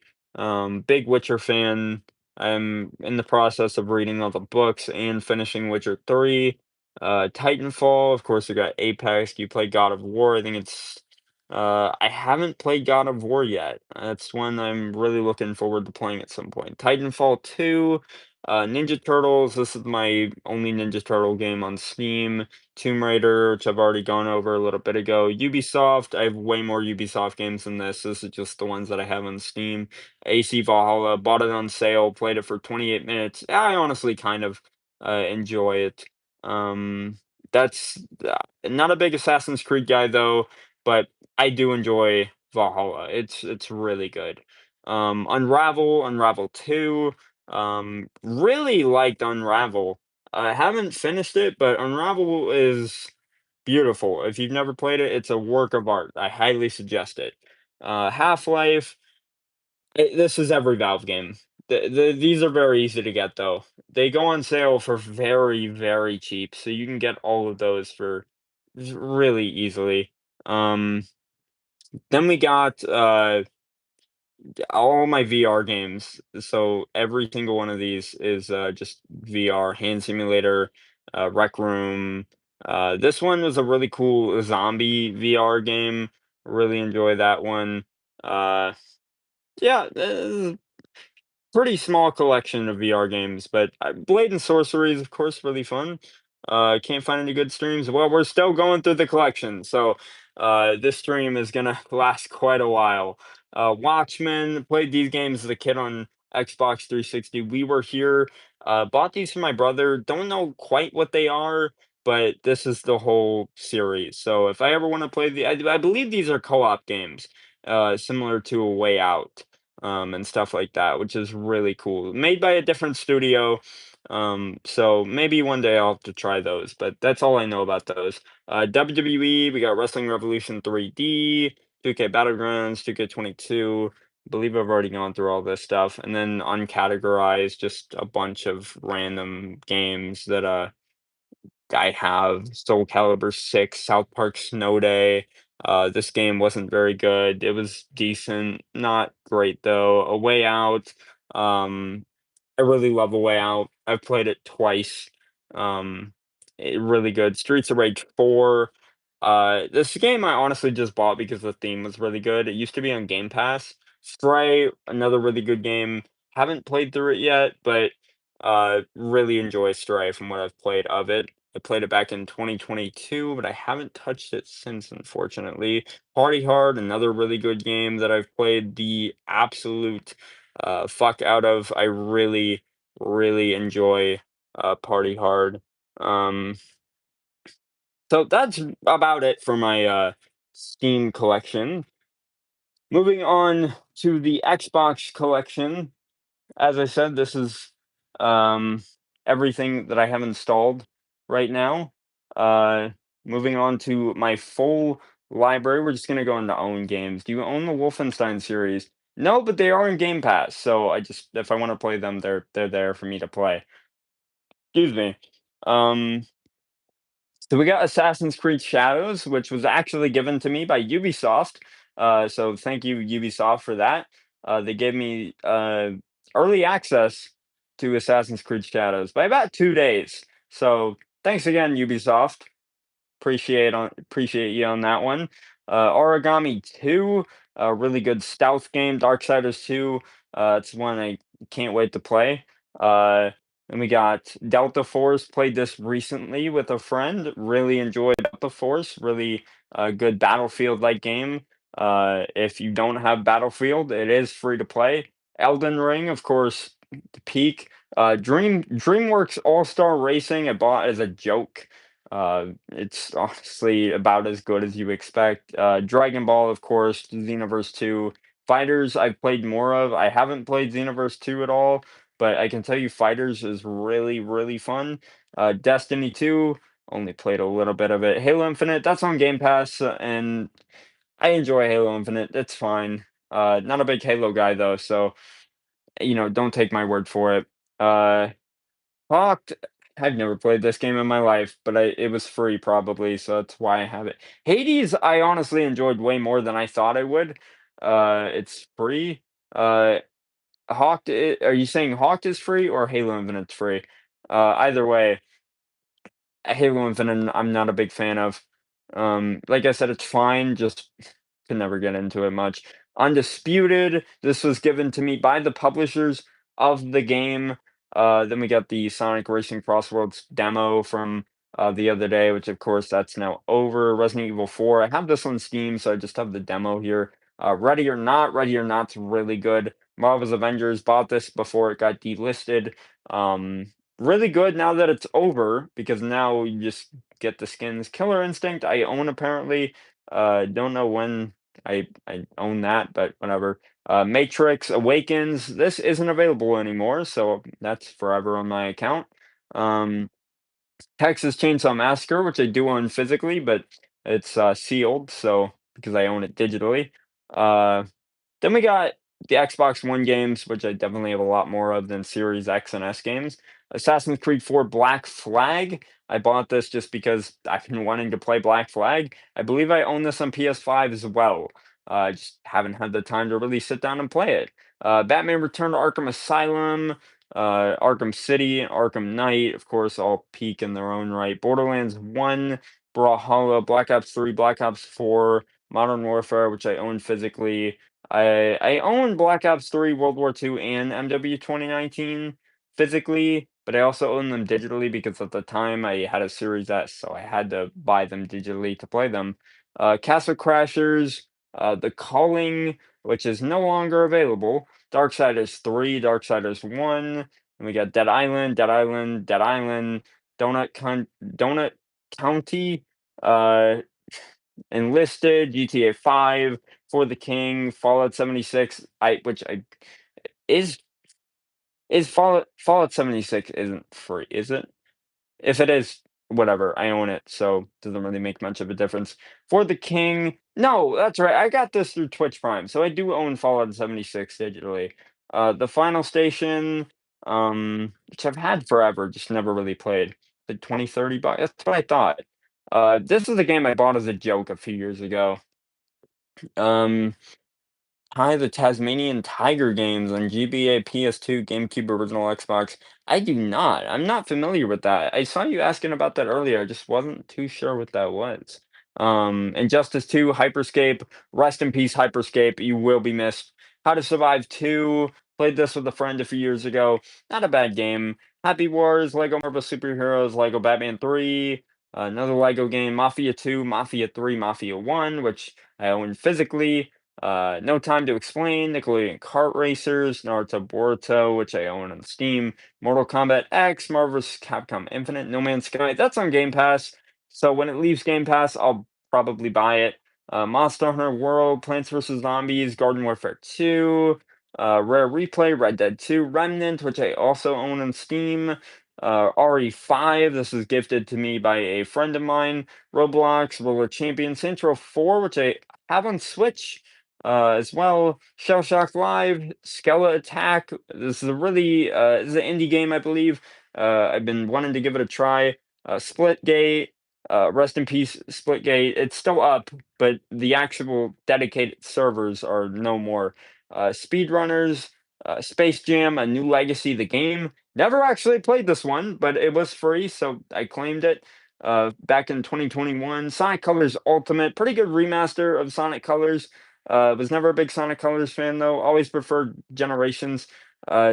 Big Witcher fan. I'm in the process of reading all the books and finishing Witcher 3. Titanfall, of course, we got Apex. You play God of War. I think it's. I haven't played God of War yet. That's one I'm really looking forward to playing at some point. Titanfall 2. Ninja Turtles, this is my only Ninja Turtle game on Steam. Tomb Raider, which I've already gone over a little bit ago. Ubisoft, I have way more Ubisoft games than this. This is just the ones that I have on Steam. AC Valhalla, bought it on sale, played it for 28 minutes. I honestly kind of enjoy it. Um, that's not a big Assassin's Creed guy though, but I do enjoy Valhalla. It's really good. Unravel 2. Really liked Unravel. I haven't finished it, but Unravel is beautiful. If you've never played it, it's a work of art. I highly suggest it. Half-Life, this is every Valve game. These are very easy to get though. They go on sale for very, very cheap, so you can get all of those for really easily. Um, then we got all my VR games. So every single one of these is just VR, Hand Simulator, Rec Room. This one was a really cool zombie VR game. Really enjoy that one. Uh, yeah, pretty small collection of VR games, but Blade and Sorcery is of course really fun. Can't find any good streams. Well, we're still going through the collection, so this stream is gonna last quite a while. Watchmen, played these games as a kid on Xbox 360. We were here, bought these for my brother. Don't know quite what they are, but this is the whole series. So if I ever want to play I believe these are co-op games, similar to A Way Out, and stuff like that, which is really cool. Made by a different studio, so maybe one day I'll have to try those, but that's all I know about those. WWE, we got Wrestling Revolution 3D, 2K Battlegrounds, 2K22. Believe I've already gone through all this stuff, and then uncategorized, just a bunch of random games that I have Soul Calibur 6, South Park Snow Day. This game wasn't very good. It was decent, not great though. A Way Out. Um, I really love A Way Out. I've played it twice. Um, really good. Streets of Rage 4. This game I honestly just bought because the theme was really good. It used to be on Game Pass. Stray, another really good game. Haven't played through it yet, but really enjoy Stray from what I've played of it. I played it back in 2022, but I haven't touched it since, unfortunately. Party Hard, another really good game that I've played the absolute fuck out of. I really, really enjoy Party Hard. Um, so that's about it for my Steam collection. Moving on to the Xbox collection. As I said, this is um, everything that I have installed right now. Uh, Moving on to my full library, we're just gonna go into own games. Do you own the Wolfenstein series? No, but they are in Game Pass, so I just if I want to play them, they're there for me to play. Excuse me. Um, so we got Assassin's Creed Shadows, which was actually given to me by Ubisoft. So thank you, Ubisoft, for that. They gave me early access to Assassin's Creed Shadows by about 2 days. So thanks again, Ubisoft. Appreciate you on that one. Origami 2, a really good stealth game. Darksiders 2, it's one I can't wait to play. Uh, and we got Delta Force. Played this recently with a friend. Really enjoyed Delta Force. Really good Battlefield-like game. If you don't have Battlefield, it is free to play. Elden Ring, of course. the peak. DreamWorks All-Star Racing I bought as a joke. It's honestly about as good as you expect. Dragon Ball, of course, Xenoverse 2. Fighters I've played more of. I haven't played Xenoverse 2 at all, but I can tell you Fighters is really, really fun. Destiny 2, only played a little bit of it. Halo Infinite, that's on Game Pass, and I enjoy Halo Infinite. It's fine. Not a big Halo guy though, so don't take my word for it. Uh, Hawked, I've never played this game in my life, but it was free probably, so that's why I have it. Hades, I honestly enjoyed way more than I thought I would. It's free. Uh, are you saying Hawked is free or Halo Infinite's free? Either way, Halo Infinite, I'm not a big fan of. Like I said, it's fine, just can never get into it much. Undisputed, this was given to me by the publishers of the game. Then we got the Sonic Racing Crossworlds demo from the other day, which of course that's now over. Resident Evil 4. I have this on Steam, so I just have the demo here. Ready or Not's really good. Marvel's Avengers bought this before it got delisted. Really good now that it's over because now you just get the skins. Killer Instinct, I own apparently. Don't know when I own that, but whatever. Matrix Awakens, this isn't available anymore, so that's forever on my account. Um, Texas Chainsaw Massacre, which I do own physically, but it's sealed, so because I own it digitally. Uh, then we got the Xbox One games, which I definitely have a lot more of than Series X and S games. Assassin's Creed 4 Black Flag. I bought this just because I've been wanting to play Black Flag. I believe I own this on PS5 as well. I just haven't had the time to really sit down and play it. Batman Return to Arkham Asylum, Arkham City, Arkham Knight, of course, all peak in their own right. Borderlands 1, Brawlhalla, Black Ops 3, Black Ops 4, Modern Warfare, which I own physically. I own Black Ops 3, World War II, and MW 2019 physically, but I also own them digitally because at the time I had a Series S, so I had to buy them digitally to play them. Castle Crashers, The Calling, which is no longer available. Darksiders 3, Darksiders 1, and we got Dead Island, Dead Island, Dead Island, Donut County, uh, Enlisted, GTA 5, For the King, Fallout 76, is Fallout 76 isn't free, is it? If it is, whatever, I own it, so doesn't really make much of a difference. For the King, no, that's right, I got this through Twitch Prime, so I do own Fallout 76 digitally. The Final Station, which I've had forever, just never really played. The 20, 30 bucks, that's what I thought. This is a game I bought as a joke a few years ago. Um, Hi, the Tasmanian Tiger games on GBA, PS2, GameCube, original Xbox. I do not. I'm not familiar with that. I saw you asking about that earlier. I just wasn't too sure what that was. Injustice 2, Hyperscape. Rest in peace, Hyperscape. You will be missed. How to Survive 2. Played this with a friend a few years ago. Not a bad game. Happy Wars, Lego Marvel Superheroes, Lego Batman 3. Another Lego game, Mafia 2, Mafia 3, Mafia 1, which I own physically. No Time to Explain, Nickelodeon Kart Racers, Naruto Boruto, which I own on Steam, Mortal Kombat X, Marvel vs. Capcom Infinite, No Man's Sky, that's on Game Pass, so when it leaves Game Pass, I'll probably buy it. Monster Hunter World, Plants vs. Zombies, Garden Warfare 2, Rare Replay, Red Dead 2, Remnant, which I also own on Steam, RE5, this was gifted to me by a friend of mine, Roblox, Roller Champion, Saints Row 4, which I have on Switch, as well, Shell Shock Live, Skella Attack. This is a really this is an indie game, I believe. I've been wanting to give it a try. Splitgate, rest in peace, Splitgate. It's still up, but the actual dedicated servers are no more. Speedrunners, Space Jam: A New Legacy, the game. Never actually played this one, but it was free, so I claimed it. Back in 2021, Sonic Colors Ultimate, pretty good remaster of Sonic Colors. Was never a big Sonic Colors fan though. Always preferred Generations.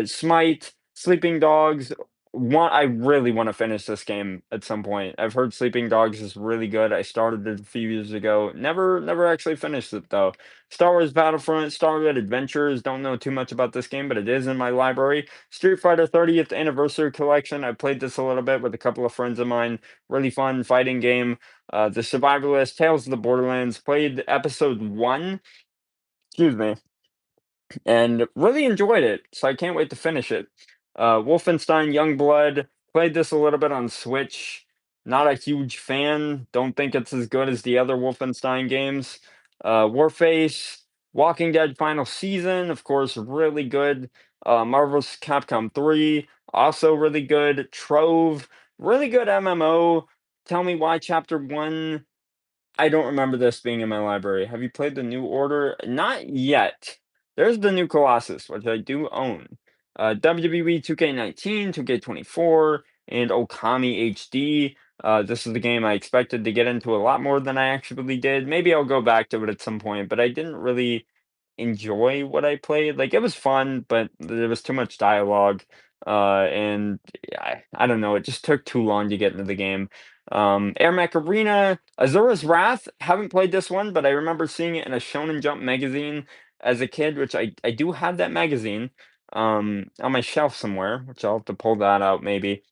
Smite, Sleeping Dogs, I really wanna finish this game at some point. I've heard Sleeping Dogs is really good. I started it a few years ago. Never actually finished it though. Star Wars Battlefront, Stargate Adventures, don't know too much about this game, but it is in my library. Street Fighter 30th Anniversary Collection, I played this a little bit with a couple of friends of mine. Really fun fighting game. The Survivalist, Tales of the Borderlands, played episode 1, excuse me, and really enjoyed it. So I can't wait to finish it. Wolfenstein Youngblood, played this a little bit on Switch. Not a huge fan. Don't think it's as good as the other Wolfenstein games. Warface, Walking Dead Final Season, of course, really good. Marvel's Capcom 3, also really good. Trove, really good MMO. Tell Me Why Chapter 1. I don't remember this being in my library. Have you played the New Order? Not yet. There's the new Colossus, which I do own. WWE 2K19, 2K24, and Okami HD. This is the game I expected to get into a lot more than I actually did. Maybe I'll go back to it at some point, but I didn't really enjoy what I played. Like, it was fun, but there was too much dialogue, and I don't know, it just took too long to get into the game. Air Mac Arena, Azura's Wrath, haven't played this one, but I remember seeing it in a Shonen Jump magazine as a kid, which I do have that magazine, on my shelf somewhere, which I'll have to pull that out maybe.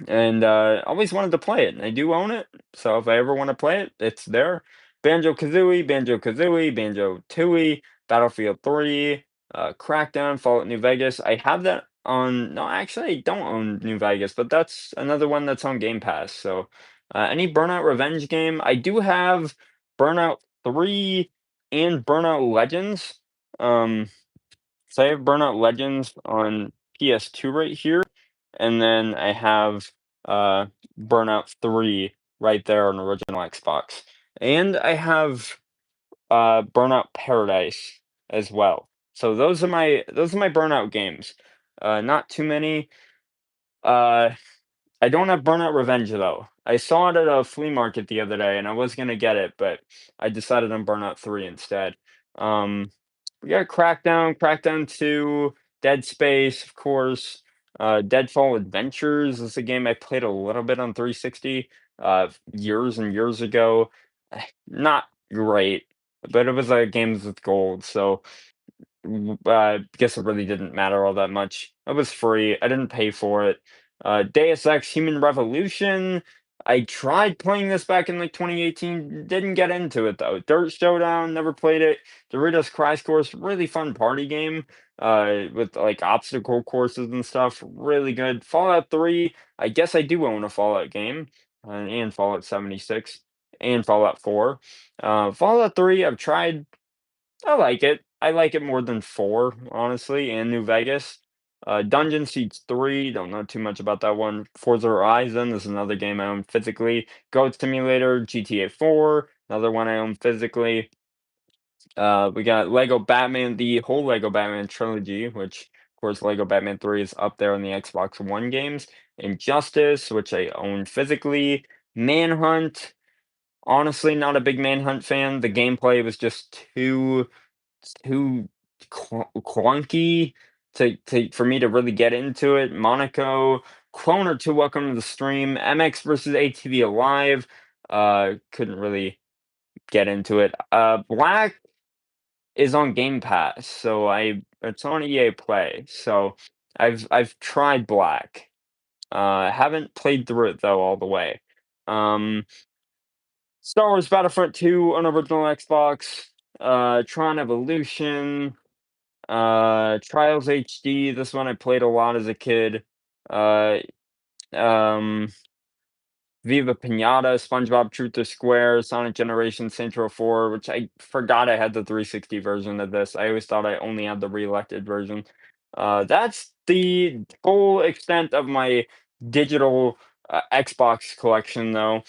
And, always wanted to play it, and I do own it, so if I ever wanna play it, it's there. Banjo-Kazooie, Banjo-Kazooie, Banjo-Tooie, Battlefield 3, Crackdown, Fallout New Vegas. I have that on no, actually, I don't own New Vegas, but that's another one that's on Game Pass, so, any Burnout Revenge game. I do have Burnout 3 and Burnout Legends, um so I have Burnout Legends on PS2 right here, and then I have Burnout 3 right there on original Xbox. And I have Burnout Paradise as well. So those are my Burnout games. Not too many. Uh I don't have Burnout Revenge though. I saw it at a flea market the other day and I was gonna get it, but I decided on Burnout 3 instead. Um we got Crackdown, Crackdown 2, Dead Space, of course. Deadfall Adventures is a game I played a little bit on 360 years and years ago. Not great, but it was a games with gold, so guess it really didn't matter all that much. It was free. I didn't pay for it. Deus Ex Human Revolution. I tried playing this back in like 2018. Didn't get into it though. Dirt Showdown. Never played it. Doritos Crash Course. Really fun party game. With like obstacle courses and stuff. Really good. Fallout 3. I guess I do own a Fallout game. And Fallout 76. And Fallout 4. Fallout 3. I've tried. I like it. I like it more than 4, honestly, and New Vegas. Dungeon Siege 3, don't know too much about that one. Forza Horizon is another game I own physically. Goat Simulator, GTA 4, another one I own physically. We got Lego Batman, the whole Lego Batman trilogy, which, of course, Lego Batman 3 is up there on the Xbox One games. Injustice, which I own physically. Manhunt, honestly, not a big Manhunt fan. The gameplay was just too clunky to for me to really get into it. Monaco, Clone or 2, welcome to the stream. MX versus ATV Alive, couldn't really get into it. Black is on Game Pass, so it's on EA Play, so I've tried Black. Haven't played through it though all the way. Um, Star Wars Battlefront 2 on original Xbox, Tron Evolution, Trials HD, this one I played a lot as a kid. Uh, um, Viva Pinata, SpongeBob Truth or Square, Sonic Generations, Saints Row 4, which I forgot I had the 360 version of this. I always thought I only had the re-elected version. That's the full extent of my digital Xbox collection, though.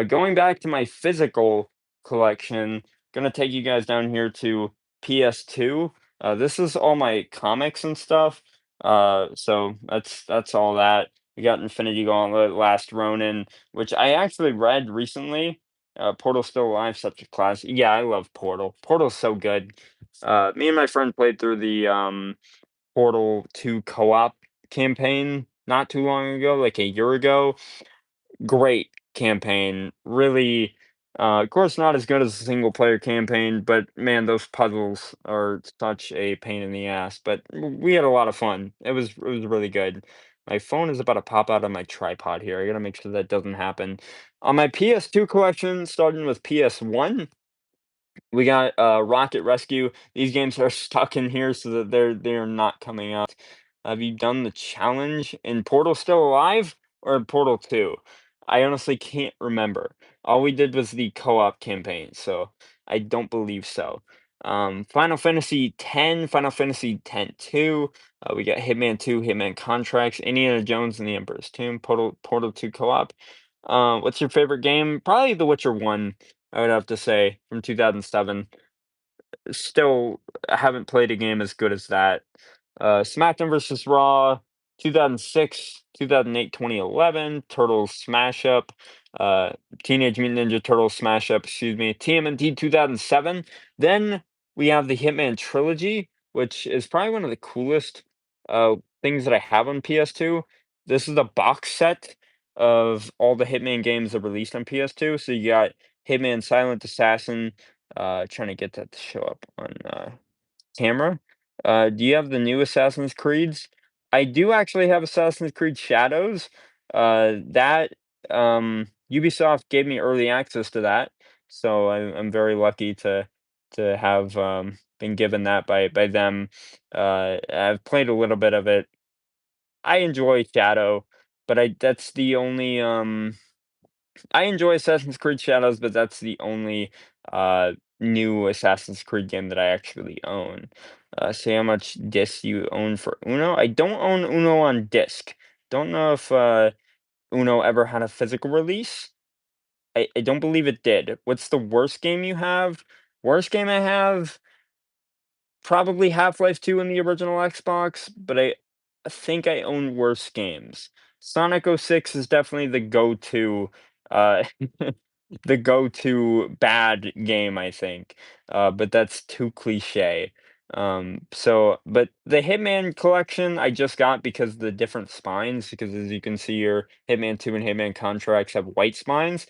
Going back to my physical collection, gonna take you guys down here to PS2. This is all my comics and stuff. So that's all that. We got Infinity Gauntlet, Last Ronin, which I actually read recently. Portal's Still Alive, such a class. Yeah, I love Portal. Portal's so good. Me and my friend played through the Portal 2 co-op campaign not too long ago, like a year ago. Great campaign. Really, of course, not as good as a single player campaign, but man, those puzzles are such a pain in the ass. But we had a lot of fun. It was really good. My phone is about to pop out of my tripod here. I gotta make sure that doesn't happen. On my PS2 collection, starting with PS1, we got Rocket Rescue. These games are stuck in here so that they're not coming out. Have you done the challenge in Portal Still Alive or in Portal 2? I honestly can't remember. All we did was the co-op campaign, so I don't believe so. Final Fantasy X, Final Fantasy X-2. We got Hitman 2, Hitman Contracts, Indiana Jones and the Emperor's Tomb, Portal 2 co-op. What's your favorite game? Probably The Witcher 1. I would have to say, from 2007. Still, I haven't played a game as good as that. SmackDown versus Raw, 2006, 2008, 2011, Turtles Smash Up, uh, Teenage Mutant Ninja Turtles Smash Up, excuse me, TMNT 2007. Then we have the Hitman Trilogy, which is probably one of the coolest things that I have on PS2. This is a box set of all the Hitman games that released on PS2. So you got Hitman Silent Assassin, trying to get that to show up on, camera. Do you have the new Assassin's Creeds? I do actually have Assassin's Creed Shadows. That, Ubisoft gave me early access to that, so I'm very lucky to have, been given that by them. I've played a little bit of it. I enjoy Shadow, but I that's the only, I enjoy Assassin's Creed Shadows, but that's the only new Assassin's Creed game that I actually own. Say how much discs you own for Uno? I don't own Uno on disc. Don't know if Uno ever had a physical release. I don't believe it did. What's the worst game you have? Worst game I have? Probably Half-Life 2 in the original Xbox, but I think I own worse games. Sonic '06 is definitely the go-to, uh, the go-to bad game, I think, but that's too cliché. But the Hitman collection I just got because the different spines, because as you can see your Hitman 2 and Hitman Contracts have white spines.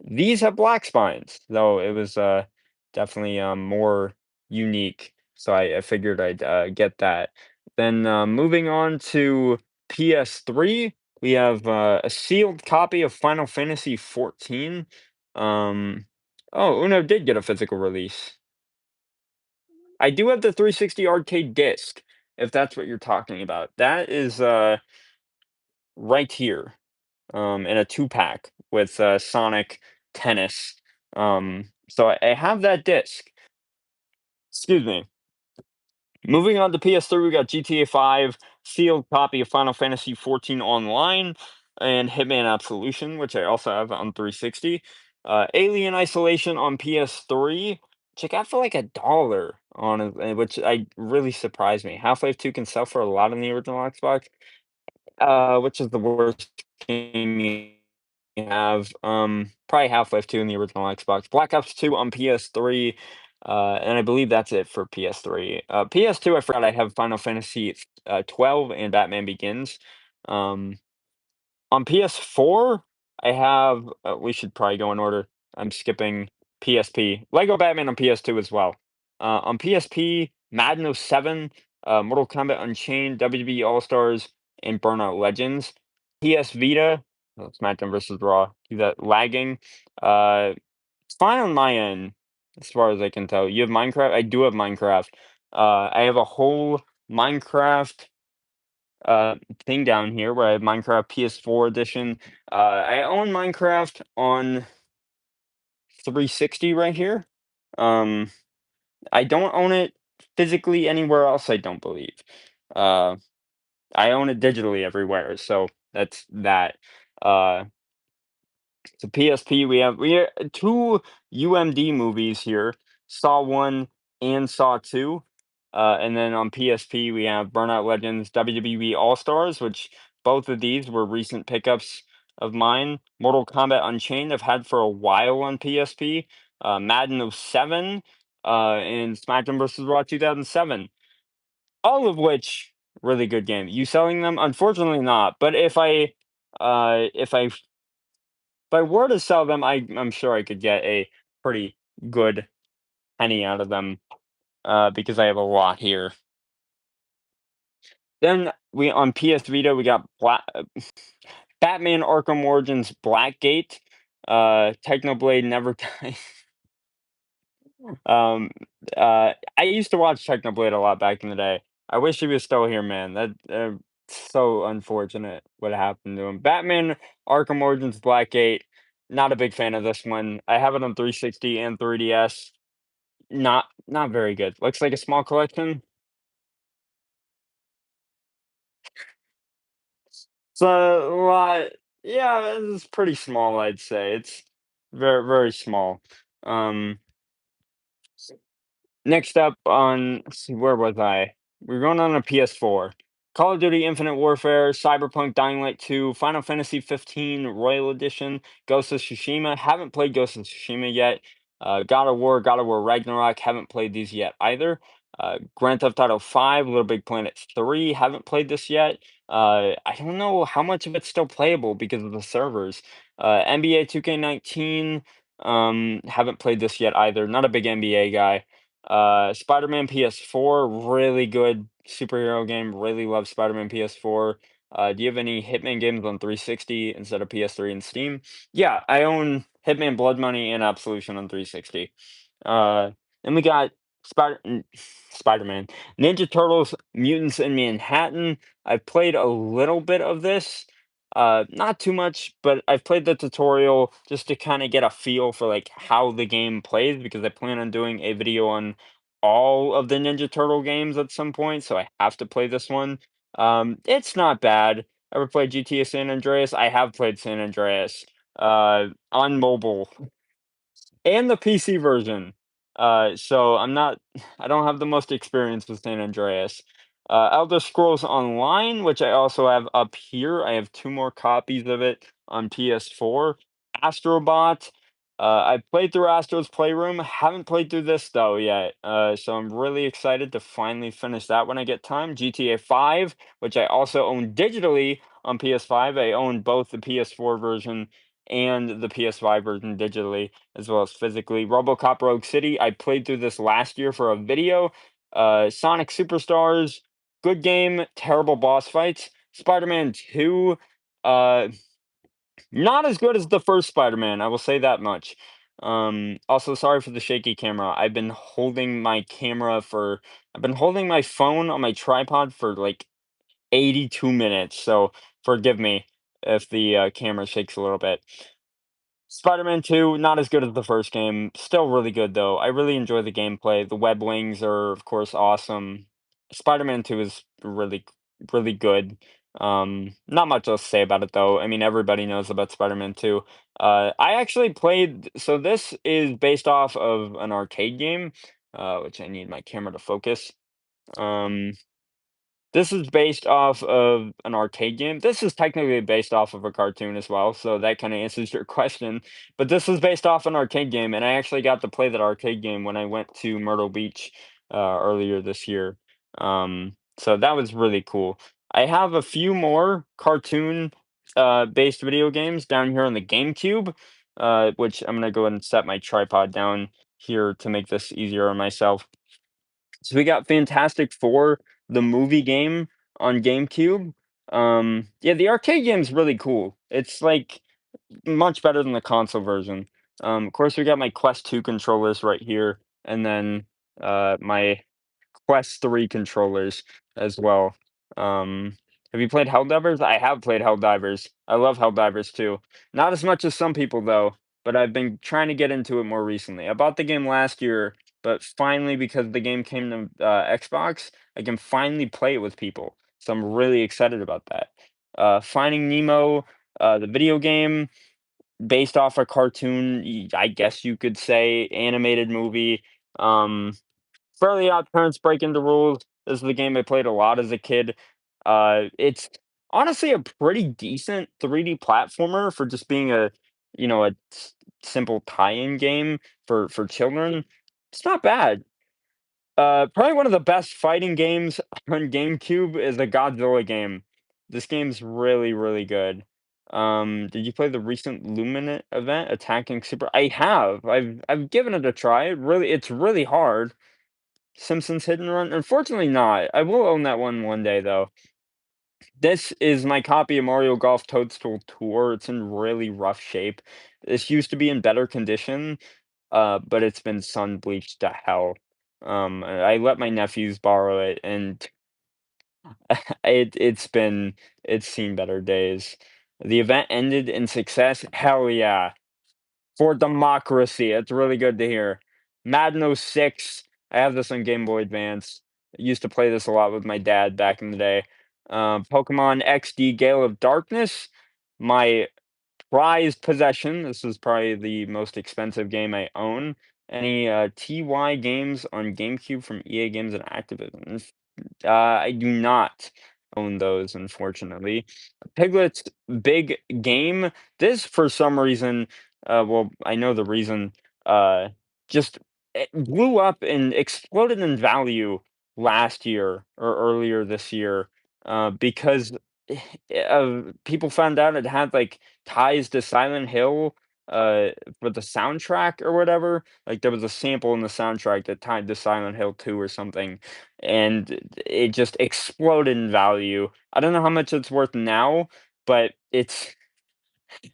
These have black spines, though it was, definitely, more unique, so I figured I'd, get that. Then, moving on to PS3, we have, a sealed copy of Final Fantasy 14. Um, oh, Uno did get a physical release. I do have the 360 arcade disc, if that's what you're talking about. That is, right here, in a two-pack with, Sonic Tennis. So I have that disc. Excuse me. Moving on to PS3, we got GTA 5, sealed copy of Final Fantasy 14 Online, and Hitman Absolution, which I also have on 360. Alien Isolation on PS3, which I got for like $1 on it, which I really surprised me. Half-Life 2 can sell for a lot on the original Xbox. Which is the worst game you have? Probably Half-Life 2 in the original Xbox. Black Ops 2 on PS3, and I believe that's it for PS3. PS2, I forgot I have Final Fantasy 12 and Batman Begins. Um, on PS4, I have we should probably go in order. I'm skipping PSP. Lego Batman on PS2 as well. On PSP, Madden '07, Mortal Kombat Unchained, WWE All-Stars, and Burnout Legends. PS Vita, SmackDown versus Raw, do that lagging. It's fine on my end, as far as I can tell. You have Minecraft? I do have Minecraft. I have a whole Minecraft uh, thing down here where I have Minecraft PS4 edition. I own Minecraft on 360 right here. Um, I don't own it physically anywhere else, I don't believe. Uh, I own it digitally everywhere, so that's that. Uh, so PSP, we have 2 UMD movies here, Saw 1 and Saw 2. And then on PSP, we have Burnout Legends, WWE All-Stars, which both of these were recent pickups of mine. Mortal Kombat Unchained, I've had for a while on PSP. Madden '07, and SmackDown vs. Raw 2007. All of which really good game. You selling them? Unfortunately not, but if I were to sell them, I'm sure I could get a pretty good penny out of them, because I have a lot here. Then we on PS Vita, we got Batman Arkham Origins Blackgate, Technoblade Never Die. Um, I used to watch Technoblade a lot back in the day. I wish he was still here, man. That so unfortunate what happened to him. Batman Arkham Origins Blackgate. Not a big fan of this one. I have it on 360 and 3DS. Not very good. Looks like a small collection. So, yeah, it's pretty small, I'd say. It's very small. Um, Next up on, let's see, where was I? We're going on a PS4. Call of Duty Infinite Warfare, Cyberpunk Dying Light 2, Final Fantasy 15 Royal Edition, Ghost of Tsushima. Haven't played Ghost of Tsushima yet. God of War Ragnarok. Haven't played these yet either. Grand Theft Auto 5, Little Big Planet 3. Haven't played this yet. I don't know how much of it's still playable because of the servers. NBA 2K19. Haven't played this yet either. Not a big NBA guy. Spider-Man PS4, really good superhero game. Really love Spider-Man PS4. Do you have any Hitman games on 360 instead of PS3 and Steam? Yeah, I own Hitman Blood Money and Absolution on 360. Uh, then we got Spider-Man, Ninja Turtles, Mutants in Manhattan. I've played a little bit of this. Not too much, but I've played the tutorial just to kind of get a feel for like how the game plays because I plan on doing a video on all of the Ninja Turtle games at some point, so I have to play this one. It's not bad. Ever played GTA San Andreas? I have played San Andreas on mobile and the PC version. So I don't have the most experience with San Andreas. Elder Scrolls Online, which I also have up here. I have two more copies of it on PS4. Astrobot. I played through Astro's Playroom. Haven't played through this though yet. So I'm really excited to finally finish that when I get time. GTA 5, which I also own digitally on PS5. I own both the PS4 version and the PS5 version digitally as well as physically. RoboCop Rogue City, I played through this last year for a video. Sonic Superstars, good game, terrible boss fights. Spider-Man 2, uh, not as good as the first Spider-Man, I will say that much. Also, sorry for the shaky camera. I've been holding my phone on my tripod for like 82 minutes, so forgive me if the camera shakes a little bit. Spider-Man 2, not as good as the first game. Still really good though. I really enjoy the gameplay. The web wings are of course awesome. Spider-Man 2 is really good. Not much else to say about it though. I mean everybody knows about Spider-Man 2. I actually played so this is based off of an arcade game, which I need my camera to focus. Um this is based off of an arcade game. This is technically based off of a cartoon as well, so that kinda answers your question, but this is based off an arcade game, and I actually got to play that arcade game when I went to Myrtle Beach, earlier this year. So that was really cool. I have a few more cartoon, based video games down here on the GameCube, which I'm gonna go ahead and set my tripod down here to make this easier on myself. So we got Fantastic Four, the movie game on GameCube. Yeah, the arcade game's really cool. It's like much better than the console version. Of course, we got my Quest 2 controllers right here, and then my Quest 3 controllers as well. Have you played Helldivers? I have played Helldivers. I love Helldivers too. Not as much as some people though, but I've been trying to get into it more recently. I bought the game last year, but finally because the game came to Xbox, I can finally play it with people. So I'm really excited about that. Finding Nemo, the video game based off a cartoon, I guess you could say, animated movie. Um, Fairly Odd Parents: Breaking the Rules. This is the game I played a lot as a kid. It's honestly a pretty decent 3D platformer for just being a simple tie-in game for children. It's not bad. Probably one of the best fighting games on GameCube is the Godzilla game. This game's really, really good. Did you play the recent Luminant event, Attacking Super? I have. I've given it a try. It's really hard. Simpsons Hit and Run? Unfortunately not. I will own that one day though. This is my copy of Mario Golf Toadstool Tour. It's in really rough shape. This used to be in better condition, but it's been sun bleached to hell. I let my nephews borrow it, and it's seen better days. The event ended in success. Hell yeah. For democracy. It's really good to hear. Madden '06. I have this on Game Boy Advance. I used to play this a lot with my dad back in the day. Pokemon XD Gale of Darkness. My prized possession. This is probably the most expensive game I own. Any TY games on GameCube from EA Games and Activision? I do not own those, unfortunately. Piglet's Big Game. This, for some reason, well, I know the reason, uh, just it blew up and exploded in value last year or earlier this year, because people found out it had like ties to Silent Hill, for the soundtrack or whatever. Like there was a sample in the soundtrack that tied to Silent Hill 2 or something, and it just exploded in value. I don't know how much it's worth now, but it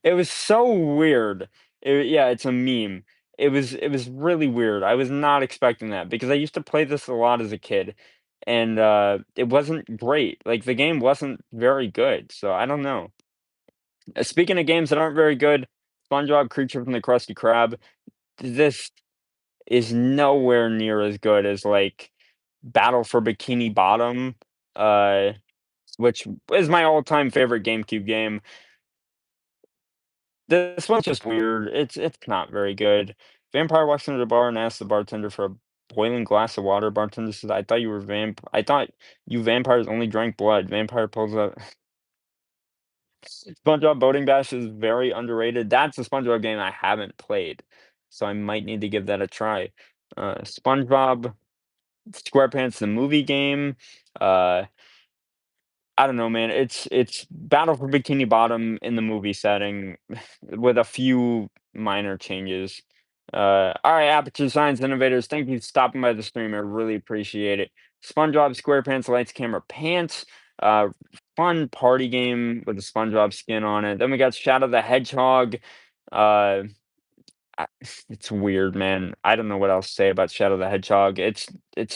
was so weird. Yeah, it's a meme. It was really weird. I was not expecting that because I used to play this a lot as a kid, and it wasn't great. Like the game wasn't very good, so I don't know. Speaking of games that aren't very good, SpongeBob Creature from the Krusty Krab. This is nowhere near as good as like Battle for Bikini Bottom, uh, which is my all-time favorite GameCube game. This one's just weird. It's not very good. Vampire walks into the bar and asks the bartender for a boiling glass of water. Bartender says, I thought you vampires only drank blood." Vampire pulls up. SpongeBob Boating Bash is very underrated. That's a SpongeBob game I haven't played, so I might need to give that a try. SpongeBob SquarePants the movie game. Uh, I don't know, man. It's Battle for Bikini Bottom in the movie setting with a few minor changes. All right, Aperture Science Innovators, thank you for stopping by the stream. I really appreciate it. SpongeBob SquarePants Lights Camera Pants. Uh, Fun party game with the SpongeBob skin on it. Then we got Shadow the Hedgehog. Uh, I it's weird, man. I don't know what else to say about Shadow the Hedgehog. It's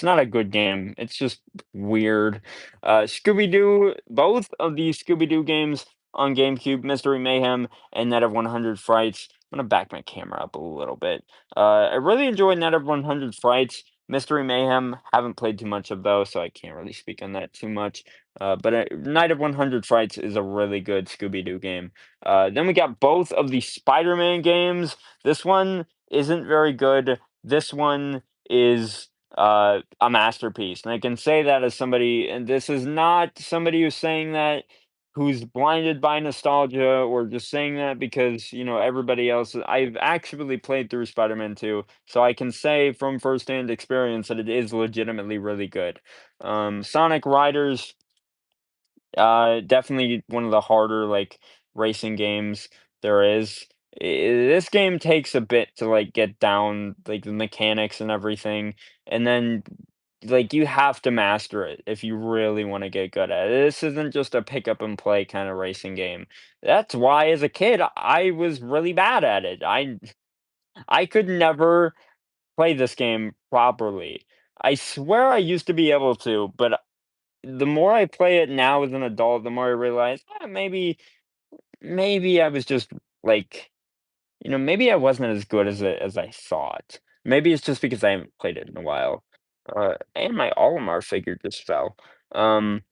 not a good game. It's just weird. Scooby-Doo, both of these Scooby-Doo games on GameCube, Mystery Mayhem and Net of 100 Frights. I'm gonna back my camera up a little bit. I really enjoy Net of 100 Frights. Mystery Mayhem, haven't played too much of those, so I can't really speak on that too much. But Night of 100 Frights is a really good Scooby-Doo game. Then we got both of the Spider-Man games. This one isn't very good. This one is a masterpiece. And I can say that as somebody, and this is not somebody who's saying that who's blinded by nostalgia or just saying that because, everybody else. I've actually played through Spider-Man 2, so I can say from firsthand experience that it is legitimately really good. Sonic Riders, definitely one of the harder, like, racing games there is. This game takes a bit to, like, get down, like, the mechanics and everything, and then, like, you have to master it if you really wanna get good at it. This isn't just a pick up and play kinda racing game. That's why as a kid, I was really bad at it. I could never play this game properly. I swear I used to be able to, but the more I play it now as an adult, the more I realize, maybe I was just like, maybe I wasn't as good as I thought. Maybe it's just because I haven't played it in a while. And my Olimar figure just fell. Um,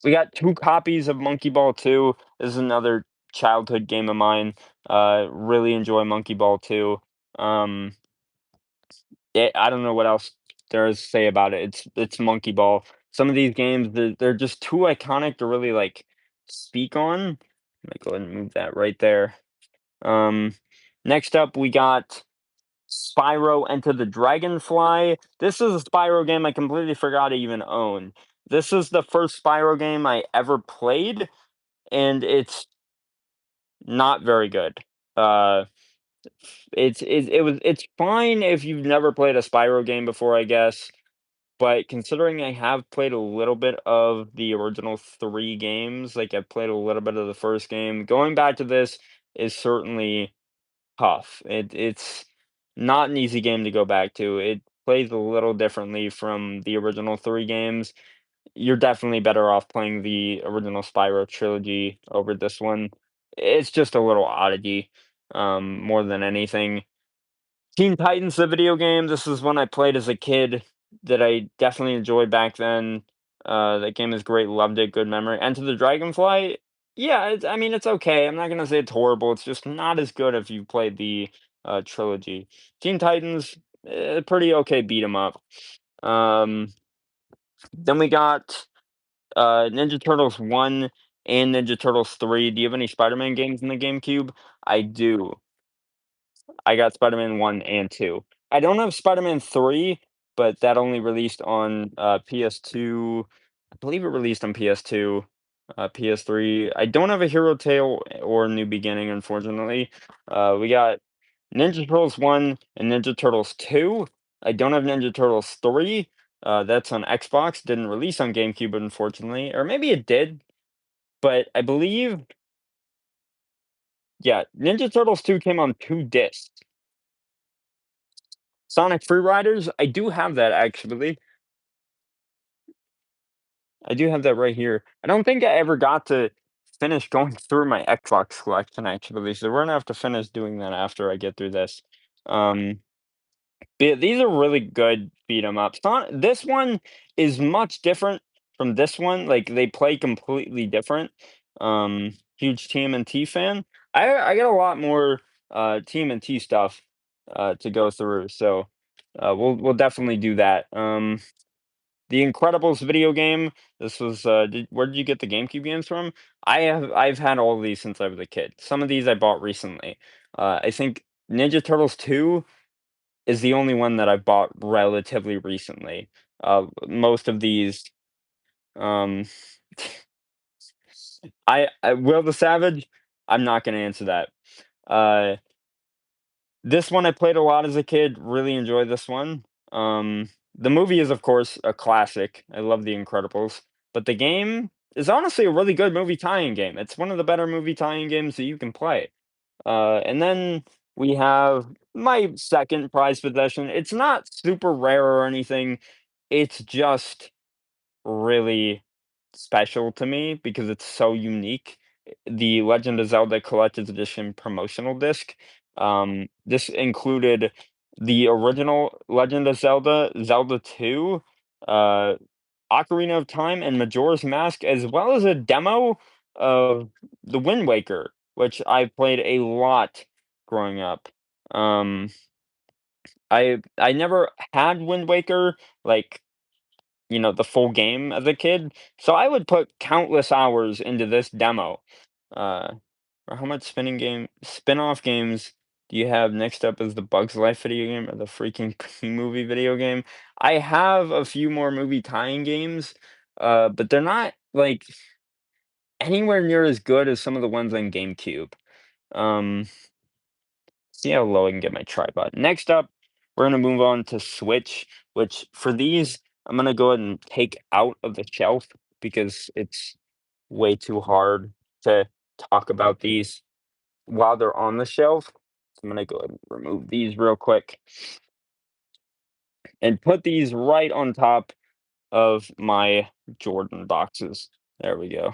we got two copies of Monkey Ball 2. This is another childhood game of mine. Really enjoy Monkey Ball 2. Um, I don't know what else there is to say about it. It's Monkey Ball. Some of these games, they're just too iconic to really, like, speak on. Let me go ahead and move that right there. Um, Next up, we got Spyro Enter the Dragonfly. This is a Spyro game I completely forgot I even owned. This is the first Spyro game I ever played, and it's not very good. Uh, it's fine if you've never played a Spyro game before, I guess. But considering I have played a little bit of the original 3 games, like, I've played a little bit of the first game, going back to this is certainly tough. It's not an easy game to go back to. It plays a little differently from the original 3 games. You're definitely better off playing the original Spyro trilogy over this one. It's just a little oddity, more than anything. Teen Titans, the video game, this is one I played as a kid that I definitely enjoyed back then. That game is great, loved it, good memory. Enter the Dragonfly, yeah, I mean, it's okay. I'm not gonna say it's horrible, it's just not as good if you played the, trilogy. Teen Titans, pretty okay beat 'em up. Um, then we got, Ninja Turtles 1 and Ninja Turtles 3. Do you have any Spider-Man games in the GameCube? I do. I got Spider-Man 1 and 2. I don't have Spider-Man 3, but that only released on, PS2. I believe it released on PS2, PS3. I don't have a Hero Tale or New Beginning, unfortunately. We got Ninja Turtles 1 and Ninja Turtles 2. I don't have Ninja Turtles 3. That's on Xbox, didn't release on GameCube, unfortunately, or maybe it did, but I believe, yeah, Ninja Turtles 2 came on 2 discs. Sonic Free Riders, I do have that actually. I do have that right here. I don't think I ever got to finish going through my Xbox collection actually, so we're gonna have to finish doing that after I get through this. Um, these are really good beat 'em ups. This one is much different from this one, like, they play completely different. Huge TMNT fan. I got a lot more, TMNT stuff, to go through, so, we'll definitely do that. The Incredibles video game, this was, where did you get the GameCube games from? I've had all of these since I was a kid. Some of these I bought recently. I think Ninja Turtles 2 is the only one that I bought relatively recently. Most of these, um, I Will the Savage? I'm not gonna answer that. Uh, this one I played a lot as a kid, really enjoyed this one. The movie is, of course, a classic. I love The Incredibles, but the game is honestly a really good movie tie-in game. It's one of the better movie tie-in games that you can play. And then we have my second prized possession. It's not super rare or anything. It's just really special to me because it's so unique. The Legend of Zelda Collector's Edition promotional disc. This included the original Legend of Zelda, Zelda 2, uh, Ocarina of Time, and Majora's Mask, as well as a demo of The Wind Waker, which I played a lot growing up. Um, I never had Wind Waker, like, the full game as a kid, so I would put countless hours into this demo. Uh, or how much spin-off games do you have? Next up is the Bugs Life video game or the freaking movie video game. I have a few more movie tie-in games, but they're not, like, anywhere near as good as some of the ones on GameCube. Um See how low I can get my tripod. Next up, we're gonna move on to Switch, which for these, I'm gonna go ahead and take out of the shelf because it's way too hard to talk about these while they're on the shelf. So I'm gonna go ahead and remove these real quick and put these right on top of my Jordan boxes. There we go.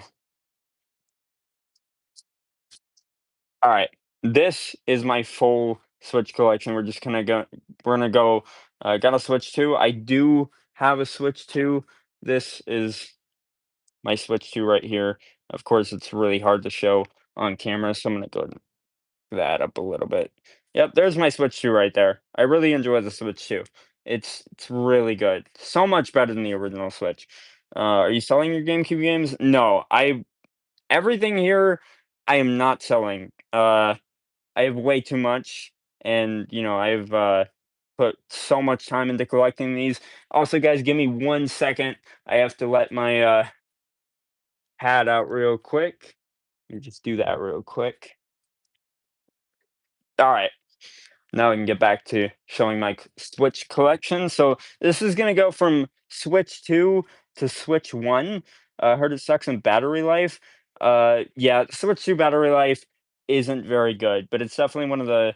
All right. This is my full Switch collection. We're gonna go got a Switch 2. I do have a Switch 2. This is my Switch 2 right here. Of course, it's really hard to show on camera, so I'm gonna go and that up a little bit. Yep, there's my Switch 2 right there. I really enjoy the Switch 2. It's really good. So much better than the original Switch. Are you selling your GameCube games? No, I everything here I am not selling. I have way too much, and I've put so much time into collecting these. Also, guys, give me 1 second. I have to let my hat out real quick. Let me just do that real quick. All right. Now I can get back to showing my Switch collection. So this is gonna go from Switch 2 to Switch 1. Heard it sucks in battery life. Yeah, Switch 2 battery life isn't very good, but it's definitely one of the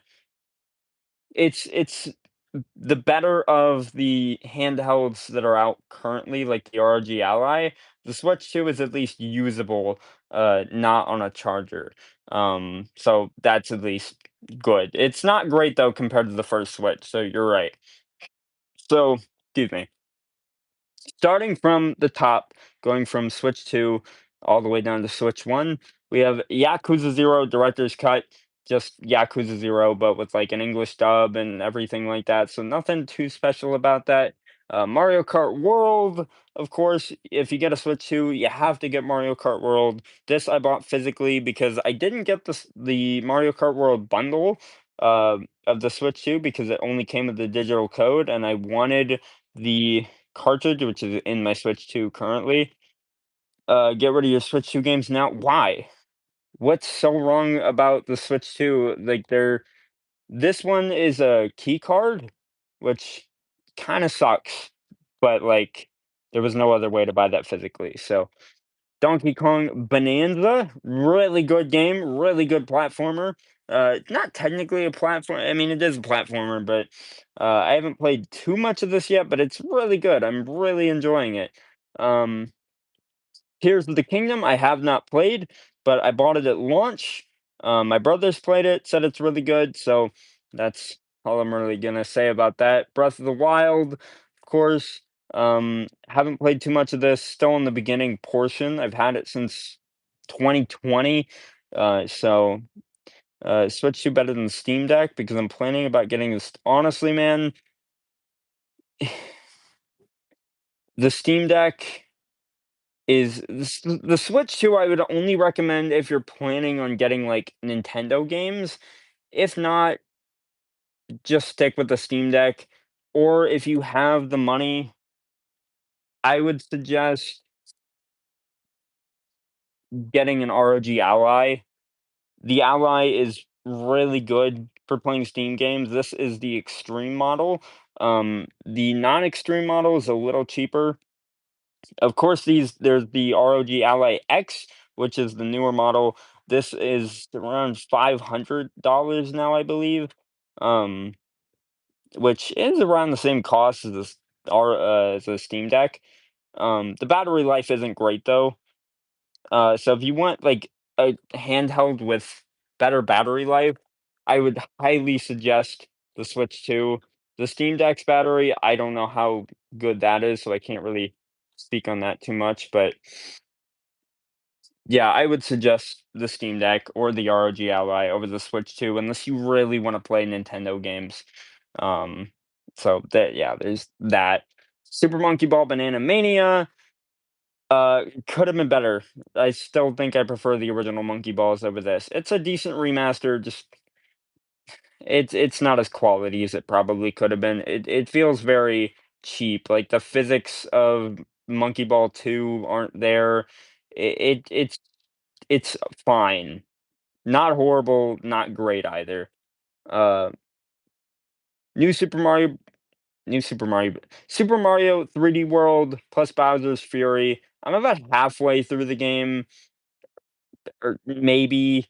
it's the better of the handhelds that are out currently, like the ROG Ally. The Switch 2 is at least usable, not on a charger. So that's at least good. It's not great though compared to the first Switch, so you're right. So, excuse me. Starting from the top, going from Switch 2 all the way down to Switch 1, we have Yakuza 0 Director's Cut, just Yakuza 0, but with like an English dub and everything like that. So nothing too special about that. Mario Kart World, of course, if you get a Switch 2, you have to get Mario Kart World. This I bought physically because I didn't get the Mario Kart World bundle of the Switch 2 because it only came with the digital code, and I wanted the cartridge, which is in my Switch 2 currently. Get rid of your Switch 2 games now. Why? What's so wrong about the Switch 2? Like this one is a key card, which kind of sucks, but like there was no other way to buy that physically. So Donkey Kong Bonanza, really good game, really good platformer. Not technically a platform. I mean, it is a platformer, but I haven't played too much of this yet. But it's really good. I'm really enjoying it. Um, Tears of the Kingdom, I have not played, but I bought it at launch. My brothers played it, said it's really good, so that's all I'm really gonna say about that. Breath of the Wild, of course. Haven't played too much of this, still in the beginning portion. I've had it since 2020. So Switch 2 better than Steam Deck because I'm planning about getting this. Honestly, man, the Steam Deck is the Switch 2 I would only recommend if you're planning on getting, like, Nintendo games. If not, just stick with the Steam Deck, or if you have the money, I would suggest getting an ROG Ally. The Ally is really good for playing Steam games. This is the Extreme model. The non-Extreme model is a little cheaper. Of course, there's the ROG Ally X, which is the newer model. This is around $500 now, I believe, um, which is around the same cost as as the Steam Deck. The battery life isn't great though. So if you want like a handheld with better battery life, I would highly suggest the Switch 2. The Steam Deck's battery, I don't know how good that is, so I can't really speak on that too much, but yeah, I would suggest the Steam Deck or the ROG Ally over the Switch 2 unless you really want to play Nintendo games. Um, so that yeah, there's that. Super Monkey Ball Banana Mania could have been better. I still think I prefer the original Monkey Balls over this. It's a decent remaster, just it's not as quality as it probably could have been. It feels very cheap. Like the physics of Monkey Ball 2 aren't there. It's fine. Not horrible, not great either. Uh, new Super Mario New Super Mario 3D World plus Bowser's Fury. I'm about halfway through the game, or maybe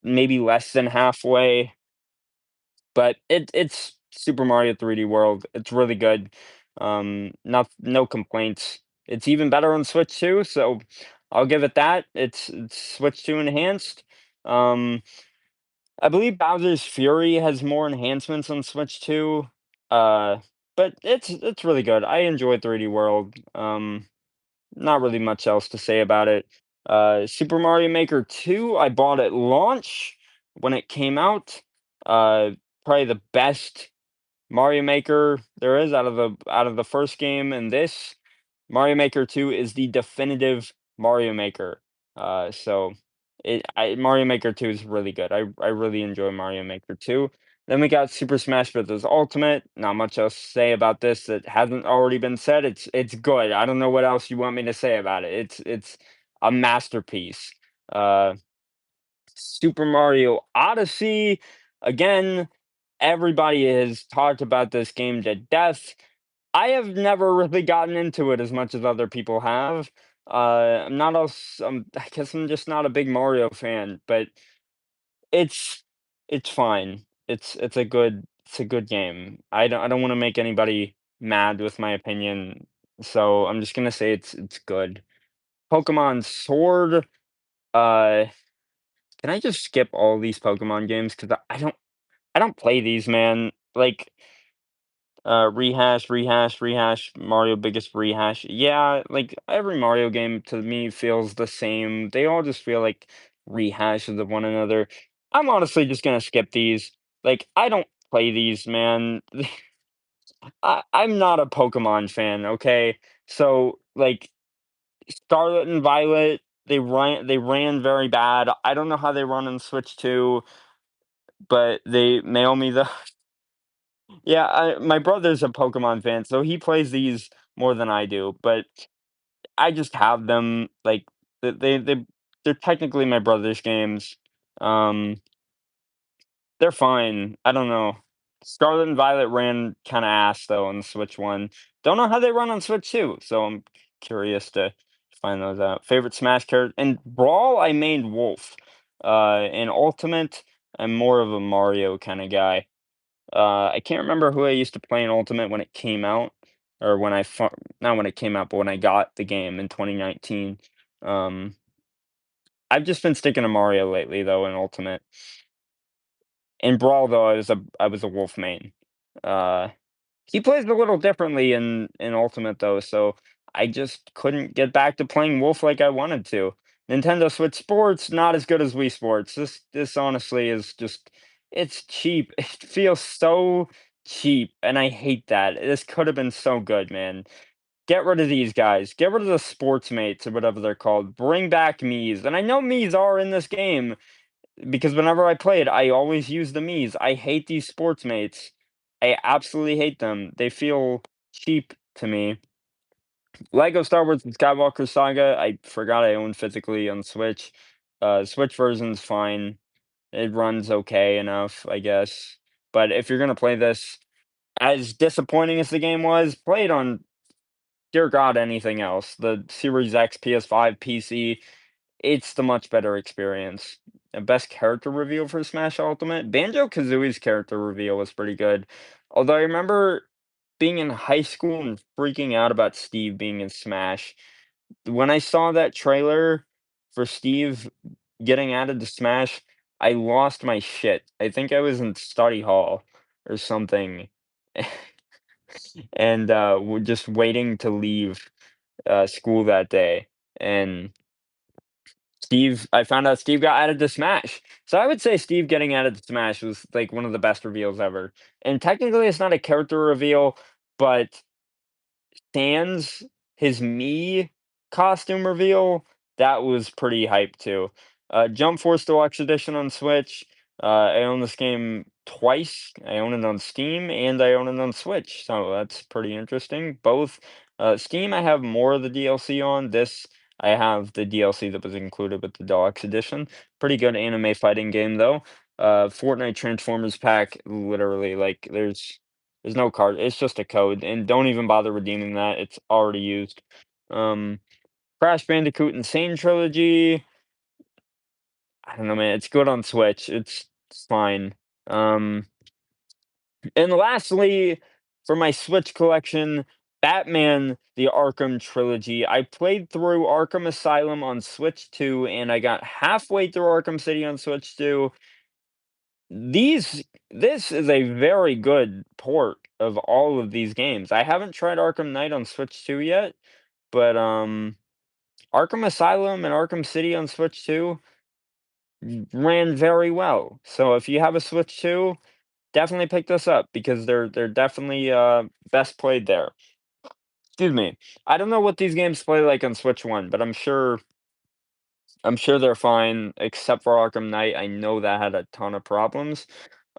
less than halfway, but it's Super Mario 3D World. It's really good. Not no complaints. It's even better on Switch 2, so I'll give it that. It's Switch 2 enhanced. Um, I believe Bowser's Fury has more enhancements on Switch 2, uh, but it's really good. I enjoy 3D World. Not really much else to say about it. Super Mario Maker 2, I bought at launch when it came out. Uh, Probably the best Mario Maker there is out of the first game, and this Mario Maker 2 is the definitive Mario Maker. So Mario Maker 2 is really good. I really enjoy Mario Maker 2. Then we got Super Smash Bros. Ultimate. Not much else to say about this that hasn't already been said. It's good. I don't know what else you want me to say about it. It's a masterpiece. Uh, Super Mario Odyssey. Again, everybody has talked about this game to death. I have never really gotten into it as much as other people have. I'm not als I guess I'm just not a big Mario fan, but it's it's fine. It's a good game. I don't wanna make anybody mad with my opinion, so I'm just gonna say it's good. Pokemon Sword, uh, can I just skip all these Pokemon games? 'Cause I don't play these, man. Like, rehash, Mario biggest rehash. Yeah, like, every Mario game to me feels the same. They all just feel like rehashes of one another. I'm honestly just gonna skip these. Like, I don't play these, man. I'm not a Pokemon fan, okay? So, like, Scarlet and Violet, they ran very bad. I don't know how they run on Switch 2, but they mail me the yeah, my brother's a Pokemon fan, so he plays these more than I do, but I just have them, like, they're technically my brother's games. Um, they're fine, I don't know. Scarlet and Violet ran kinda ass, though, on the Switch 1. Don't know how they run on Switch 2, so I'm curious to find those out. Favorite Smash character in Brawl, I mained Wolf. In Ultimate, I'm more of a Mario kinda guy. I can't remember who I used to play in Ultimate when it came out, or when I fu not when it came out, but when I got the game in 2019. Um, I've just been sticking to Mario lately, though, in Ultimate. In Brawl, though, I was a Wolf main. Uh, he plays a little differently in Ultimate, though, so I just couldn't get back to playing Wolf like I wanted to. Nintendo Switch Sports, not as good as Wii Sports. This honestly is just it's cheap. It feels so cheap, and I hate that. This could have been so good, man. Get rid of these guys. Get rid of the sports mates or whatever they're called. Bring back Mii's. And I know Mii's are in this game, because whenever I play it, I always use the Mii's. I hate these sports mates. I absolutely hate them. They feel cheap to me. Lego Star Wars: The Skywalker Saga, I forgot I own physically on Switch. Switch version's fine. It runs okay enough, I guess. But if you're gonna play this, as disappointing as the game was, play it on, dear God, anything else. The Series X, PS5, PC, it's the much better experience. The best character reveal for Smash Ultimate? Banjo-Kazooie's character reveal was pretty good. Although I remember being in high school and freaking out about Steve being in Smash. When I saw that trailer for Steve getting added to Smash, I lost my shit. I think I was in study hall or something, and, just waiting to leave, school that day, and I found out Steve got added to Smash. So I would say Steve getting added to Smash was, like, one of the best reveals ever. And technically, it's not a character reveal, but Sans, his Mii costume reveal, that was pretty hype too. Jump Force Deluxe Edition on Switch. I own this game twice. I own it on Steam and I own it on Switch, so that's pretty interesting. Both Steam, I have more of the DLC on. This, I have the DLC that was included with the Deluxe Edition. Pretty good anime fighting game though. Fortnite Transformers pack, literally, like there's no card, it's just a code, and don't even bother redeeming that, it's already used. Um, Crash Bandicoot Insane Trilogy, I don't know, man, it's good on Switch, it's fine. Um, and lastly, for my Switch collection, Batman: The Arkham Trilogy. I played through Arkham Asylum on Switch 2, and I got halfway through Arkham City on Switch 2. These this is a very good port of all of these games. I haven't tried Arkham Knight on Switch 2 yet, but, Arkham Asylum and Arkham City on Switch 2 ran very well. So if you have a Switch 2, definitely pick this up because they're definitely, best played there. Excuse me. I don't know what these games play like on Switch 1, but I'm sure they're fine, except for Arkham Knight. I know that had a ton of problems.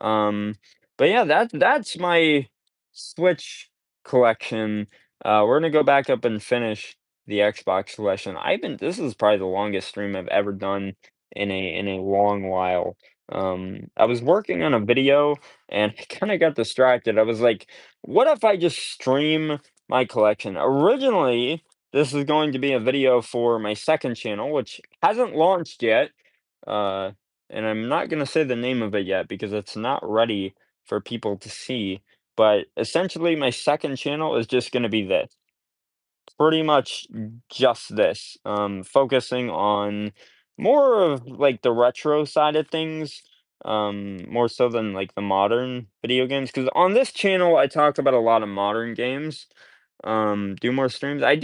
Um, but yeah, that's my Switch collection. We're gonna go back up and finish the Xbox collection. I've been This is probably the longest stream I've ever done in a long while. I was working on a video and I kind of got distracted. I was like, what if I just stream my collection? Originally, this is going to be a video for my second channel, which hasn't launched yet. Uh, and I'm not gonna say the name of it yet because it's not ready for people to see. But essentially, my second channel is just gonna be this, pretty much just this, focusing on more of like the retro side of things, more so than like the modern video games. Because on this channel, I talk about a lot of modern games, do more streams. I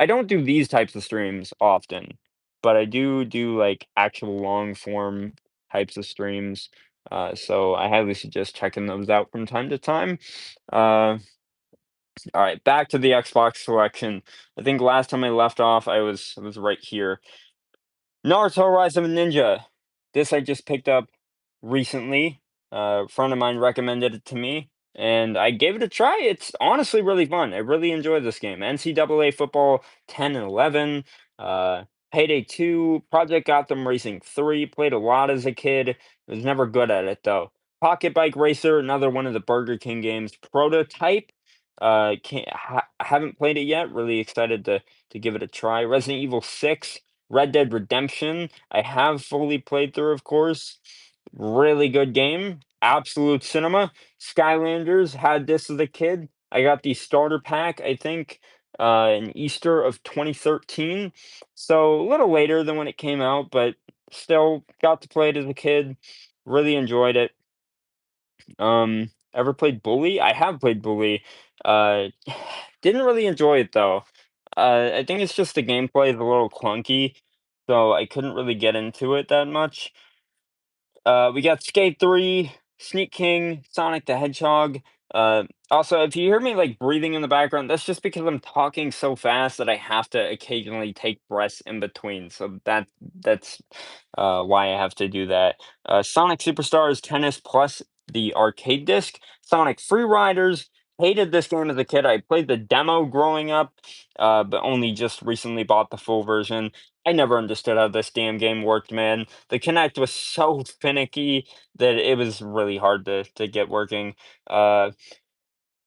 don't do these types of streams often, but I do like actual long form types of streams. So I highly suggest checking those out from time to time. Uh, all right, back to the Xbox selection. I think last time I left off, I was right here. Naruto Rise of a Ninja. This I just picked up recently. A friend of mine recommended it to me, and I gave it a try. It's honestly really fun. I really enjoy this game. NCAA football 10 and 11, uh, Payday 2, Project Gotham Racing 3. Played a lot as a kid. Was never good at it though. Pocket Bike Racer, another one of the Burger King games. Prototype. Haven't played it yet. Really excited to give it a try. Resident Evil 6. Red Dead Redemption, I have fully played through, of course. Really good game. Absolute cinema. Skylanders, had this as a kid. I got the starter pack, I think, in Easter of 2013. So a little later than when it came out, but still got to play it as a kid. Really enjoyed it. Ever played Bully? I have played Bully. Uh, didn't really enjoy it though. I think it's just the gameplay is a little clunky, so I couldn't really get into it that much. We got Skate 3, Sneak King, Sonic the Hedgehog. Also, if you hear me like breathing in the background, that's just because I'm talking so fast that I have to occasionally take breaths in between. So that's why I have to do that. Sonic Superstars Tennis Plus the arcade disc. Sonic Free Riders. Hated this game as a kid. I played the demo growing up, but only just recently bought the full version. I never understood how this damn game worked, man. The Kinect was so finicky that it was really hard to get working. Uh,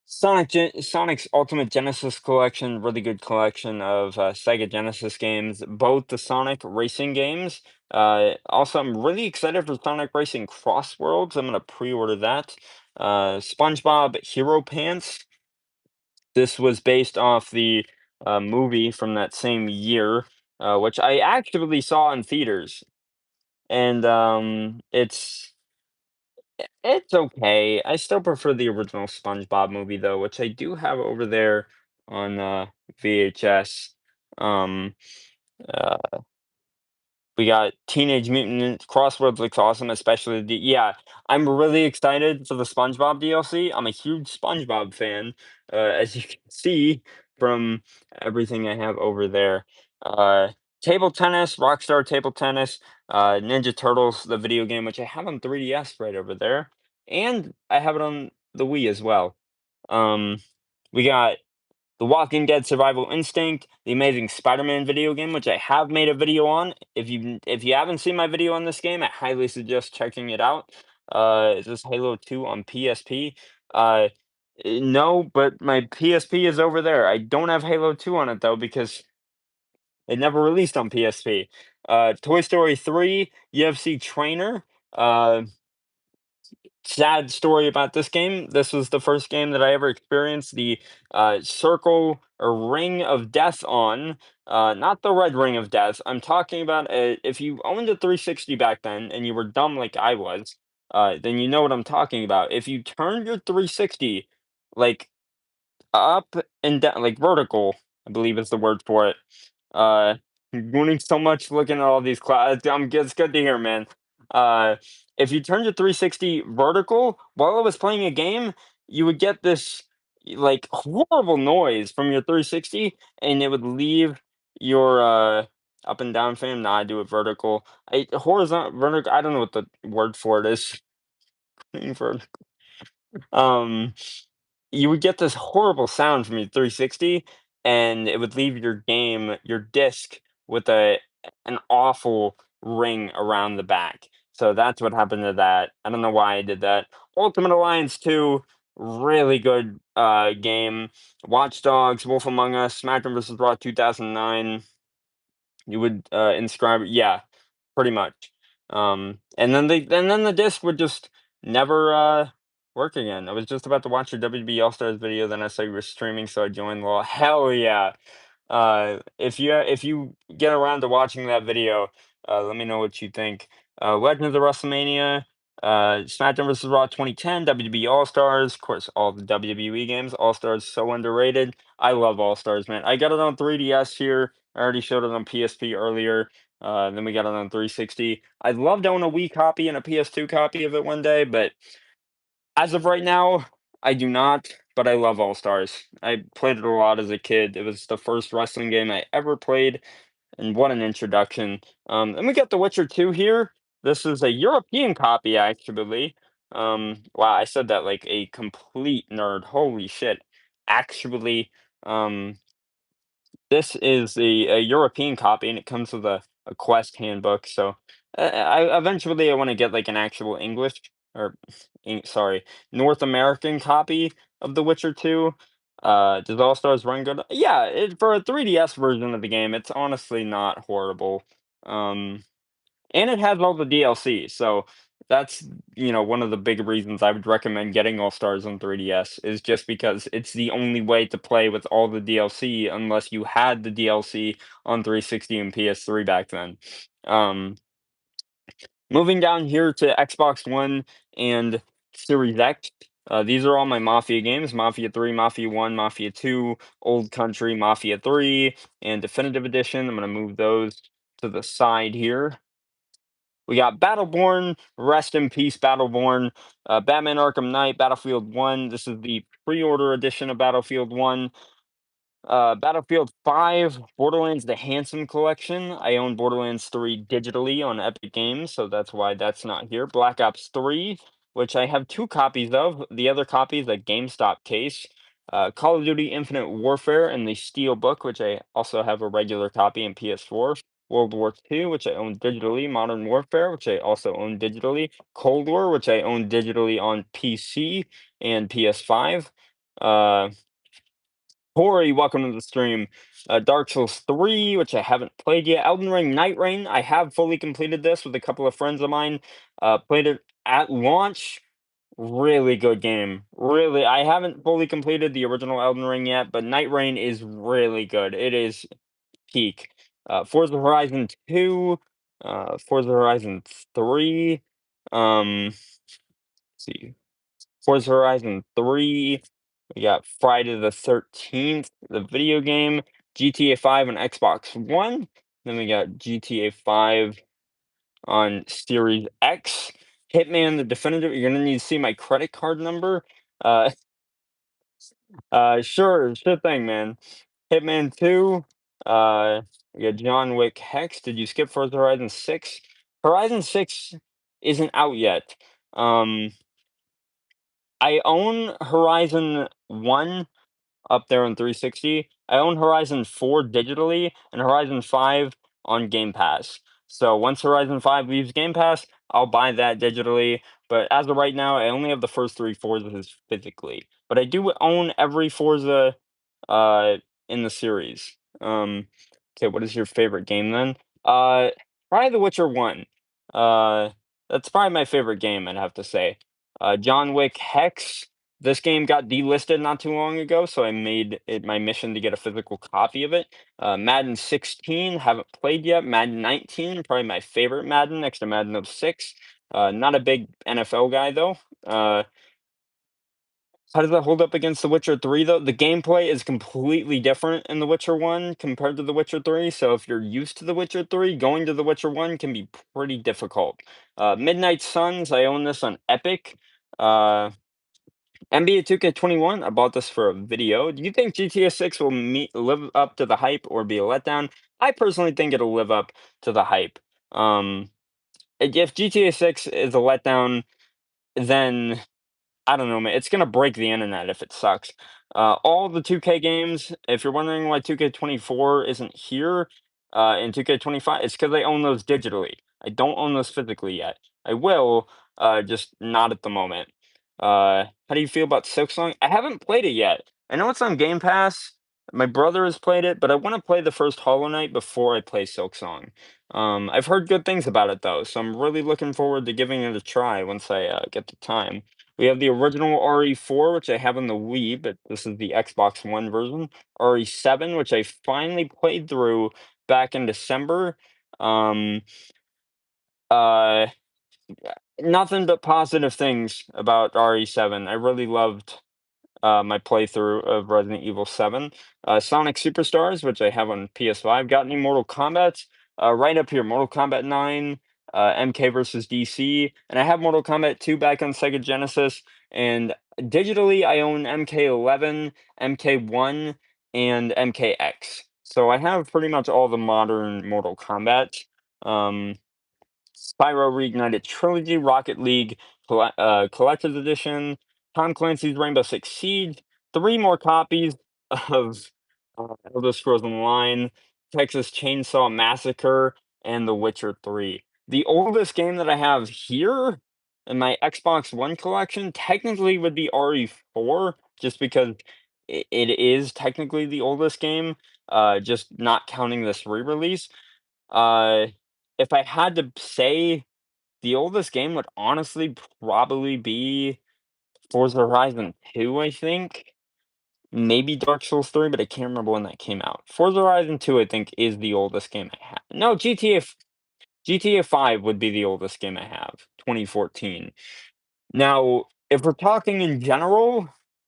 Sonic's Ultimate Genesis Collection, really good collection of Sega Genesis games, both the Sonic racing games. Also, I'm really excited for Sonic Racing Cross Worlds. I'm gonna pre-order that. SpongeBob Hero Pants. This was based off the movie from that same year, which I actually saw in theaters, and it's okay. I still prefer the original SpongeBob movie though, which I do have over there on VHS. Um, uh, we got Teenage Mutant Crossroads looks awesome, especially yeah. I'm really excited for the SpongeBob DLC. I'm a huge SpongeBob fan, as you can see from everything I have over there. Uh, Table tennis, Rockstar Table Tennis, Ninja Turtles, the video game, which I have on 3DS right over there, and I have it on the Wii as well. Um, we got the Walking Dead Survival Instinct, the Amazing Spider-Man video game, which I have made a video on. If you haven't seen my video on this game, I highly suggest checking it out. Is this Halo 2 on PSP? No, but my PSP is over there. I don't have Halo 2 on it though because it never released on PSP. Toy Story 3, UFC Trainer. Uh, Sad story about this game. This was the first game that I ever experienced the circle or ring of death on. Not the red ring of death. I'm talking about if you owned a 360 back then and you were dumb like I was, then you know what I'm talking about. If you turned your 360 like up and down, like vertical, I believe is the word for it. Uh, Learning so much looking at all these clouds. It's good to hear, man. Uh, if you turned your 360 vertical while I was playing a game, you would get this like horrible noise from your 360, and it would leave your up and down fan. Nah, I do it vertical. Horizontal, vertical. I don't know what the word for it is. for um, you would get this horrible sound from your 360, and it would leave your disc with an awful ring around the back. So that's what happened to that. I don't know why I did that. Ultimate Alliance 2, really good game. Watch Dogs, Wolf Among Us, SmackDown vs. Raw 2009. You would inscribe, yeah, pretty much. And then the disc would just never work again. I was just about to watch your WB All Stars video, then I saw you were streaming, so I joined. Well, hell yeah! If you get around to watching that video, let me know what you think. Legends of WrestleMania, SmackDown vs. Raw 2010, WWE All Stars, of course, all the WWE games. All Stars so underrated. I love All Stars, man. I got it on 3DS here. I already showed it on PSP earlier. Then we got it on 360. I'd love to own a Wii copy and a PS2 copy of it one day, but as of right now, I do not. But I love All Stars. I played it a lot as a kid. It was the first wrestling game I ever played, and what an introduction. And we got The Witcher 2 here. This is a European copy, actually. Wow, I said that like a complete nerd. Holy shit. Actually, um, this is a European copy, and it comes with a quest handbook. So, I want to get like an actual English or sorry, North American copy of The Witcher 2. Does All Stars run good? Yeah, for a 3DS version of the game, it's honestly not horrible. Um, and it has all the DLC, so that's, one of the big reasons I would recommend getting All Stars on 3DS is just because it's the only way to play with all the DLC unless you had the DLC on 360 and PS3 back then. Um, Moving down here to Xbox One and Series X, these are all my Mafia games: Mafia 3, Mafia 1, Mafia 2, Old Country, Mafia 3, and Definitive Edition. I'm gonna move those to the side here. We got Battleborn, rest in peace, Battleborn, Batman Arkham Knight, Battlefield 1. This is the pre-order edition of Battlefield 1. Battlefield 5, Borderlands: The Handsome Collection. I own Borderlands 3 digitally on Epic Games, so that's why that's not here. Black Ops 3, which I have two copies of. The other copy is a GameStop case. Call of Duty Infinite Warfare and the Steel Book, which I also have a regular copy in PS4. World War II, which I own digitally. Modern Warfare, which I also own digitally. Cold War, which I own digitally on PC and PS5. Uh, Corey, welcome to the stream. Dark Souls 3, which I haven't played yet. Elden Ring Night Rain, I have fully completed this with a couple of friends of mine. Played it at launch. Really good game. Really, I haven't fully completed the original Elden Ring yet, but Night Rain is really good. It is peak. Forza Horizon 2, Forza Horizon 3, let's see. Forza Horizon 3. We got Friday the 13th, the video game, GTA 5 on Xbox One. Then we got GTA 5 on Series X. Hitman the Definitive. You're gonna need to see my credit card number. Uh, sure thing, man. Hitman 2. We got John Wick Hex. Did you skip Forza Horizon 6? Horizon 6 isn't out yet. Um, I own Horizon 1 up there on 360. I own Horizon 4 digitally and Horizon 5 on Game Pass. So once Horizon 5 leaves Game Pass, I'll buy that digitally. But as of right now, I only have the first three Forzas physically. But I do own every Forza uh in the series. Okay, what is your favorite game then? Uh Probably The Witcher 1. Uh that's probably my favorite game, I'd have to say. John Wick Hex. This game got delisted not too long ago, so I made it my mission to get a physical copy of it. Madden 16, haven't played yet. Madden 19, probably my favorite Madden next to Madden 06. Not a big NFL guy though. How does that hold up against The Witcher 3 though? The gameplay is completely different in The Witcher 1 compared to The Witcher 3, so if you're used to The Witcher 3, going to The Witcher 1 can be pretty difficult. Midnight Suns, I own this on Epic. Uh, NBA 2K21, I bought this for a video. Do you think GTA 6 will live up to the hype or be a letdown? I personally think it'll live up to the hype. If GTA 6 is a letdown, then I don't know, man. It's gonna break the internet if it sucks. All the 2K games, if you're wondering why 2K24 isn't here in 2K25, it's because I own those digitally. I don't own those physically yet. I will, just not at the moment. How do you feel about Silksong? I haven't played it yet. I know it's on Game Pass. My brother has played it, but I want to play the first Hollow Knight before I play Silksong. I've heard good things about it though, so I'm really looking forward to giving it a try once I get the time. We have the original RE4, which I have on the Wii, but this is the Xbox One version. RE7, which I finally played through back in December. Um, uh, Nothing but positive things about RE7. I really loved my playthrough of Resident Evil 7. Sonic Superstars, which I have on PS5. Got any Mortal Kombat? Right up here, Mortal Kombat 9, MK versus DC, and I have Mortal Kombat 2 back on Sega Genesis. And digitally, I own MK11, MK1, and MKX. So I have pretty much all the modern Mortal Kombat. Um, Spyro Reignited Trilogy, Rocket League Collector's Edition, Tom Clancy's Rainbow Six Siege, three more copies of Elder Scrolls Online, Texas Chainsaw Massacre, and The Witcher 3. The oldest game that I have here in my Xbox One collection technically would be RE4, just because it is technically the oldest game, just not counting this re-release. Uh, if I had to say the oldest game would honestly probably be Forza Horizon 2, I think. Maybe Dark Souls 3, but I can't remember when that came out. Forza Horizon 2, I think, is the oldest game I have. No, GTA 5 would be the oldest game I have, 2014. Now, if we're talking in general,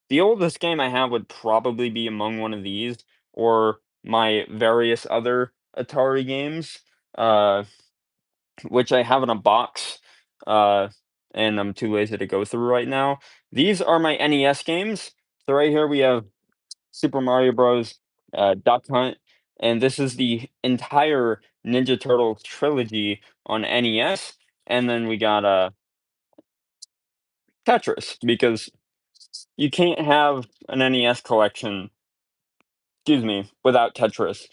the oldest game I have would probably be among one of these or my various other Atari games. Uh, which I have in a box, uh, and I'm too lazy to go through right now. These are my NES games. So right here we have Super Mario Bros., Duck Hunt, and this is the entire Ninja Turtles trilogy on NES. And then we got Tetris because you can't have an NES collection, excuse me, without Tetris.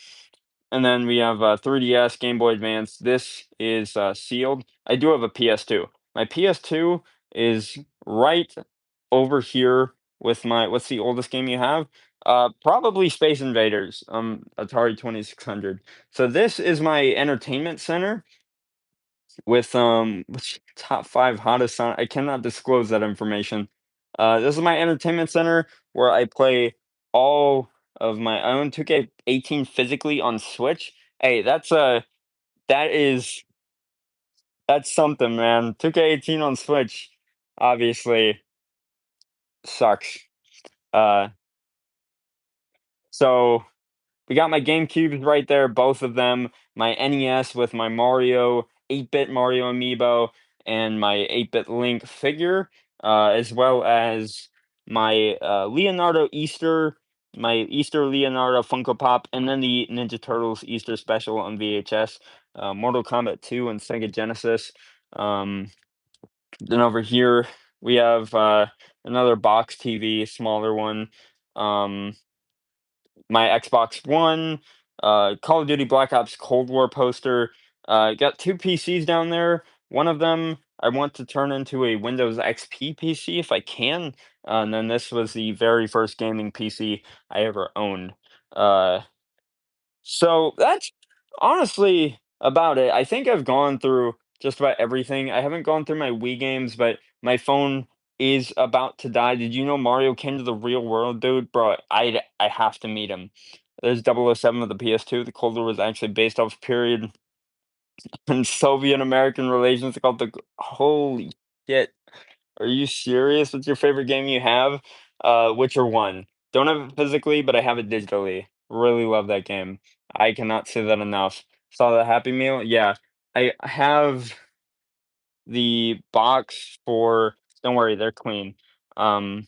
And then we have 3DS, Game Boy Advance. This is sealed. I do have a PS2. My PS2 is right over here with my. What's the oldest game you have? Probably Space Invaders. Atari 2600. So this is my entertainment center with which top five hottest sound. I cannot disclose that information. This is my entertainment center where I play all of my own 2K18 physically on Switch. Hey, that is that's something, man. 2K18 on Switch obviously sucks. Uh, so we got my GameCubes right there, both of them. My NES with my Mario, 8-bit Mario amiibo, and my 8-bit Link figure, as well as my Leonardo Easter, my Easter Leonardo Funko Pop, and then the Ninja Turtles Easter special on VHS, Mortal Kombat 2 and Sega Genesis. Um, then over here we have another box TV, smaller one. Um, my Xbox One, Call of Duty Black Ops Cold War poster. Got two PCs down there. One of them I want to turn into a Windows XP PC if I can. And then this was the very first gaming PC I ever owned. Uh, so that's honestly about it. I think I've gone through just about everything. I haven't gone through my Wii games, but my phone is about to die. Did you know Mario came to the real world, dude? Bro, I have to meet him. There's 007 of the PS2. The Cold War was actually based off a period in Soviet American relations called holy shit. Are you serious? What's your favorite game you have? Witcher 1. Don't have it physically, but I have it digitally. Really love that game. I cannot say that enough. Saw the Happy Meal? Yeah. I have the box for don't worry, they're clean. Um,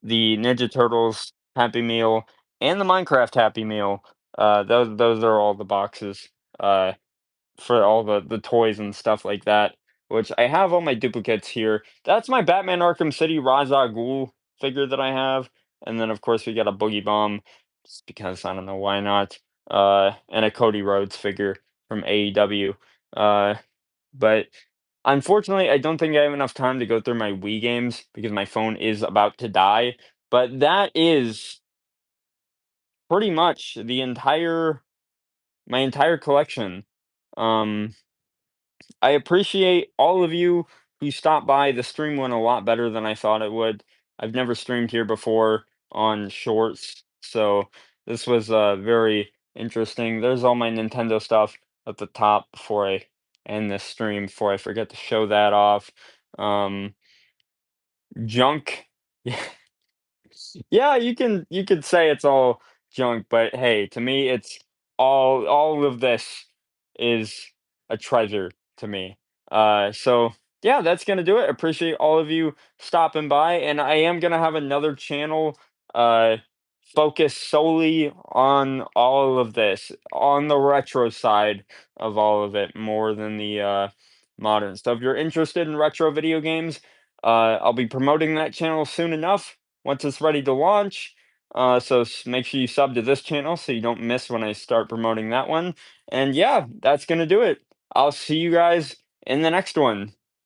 the Ninja Turtles Happy Meal and the Minecraft Happy Meal. Those are all the boxes, for all the toys and stuff like that. which I have all my duplicates here. That's my Batman Arkham City Ra's al Ghul figure that I have, and then of course we got a Boogie Bomb, just because I don't know why not, and a Cody Rhodes figure from AEW. Uh, but unfortunately, I don't think I have enough time to go through my Wii games because my phone is about to die. But that is pretty much the entire my entire collection. Um, I appreciate all of you who stopped by. The stream went a lot better than I thought it would. I've never streamed here before on Shorts, so this was very interesting. There's all my Nintendo stuff at the top before I end this stream, before I forget to show that off. Um, Junk. Yeah, you could say it's all junk, but hey, to me, it's all of this is a treasure to me. So yeah, that's gonna do it. Appreciate all of you stopping by, and I am gonna have another channel uh focused solely on all of this, on the retro side of all of it, more than the modern. So if you're interested in retro video games, I'll be promoting that channel soon enough once it's ready to launch. So make sure you sub to this channel so you don't miss when I start promoting that one. And yeah, that's gonna do it. I'll see you guys in the next one.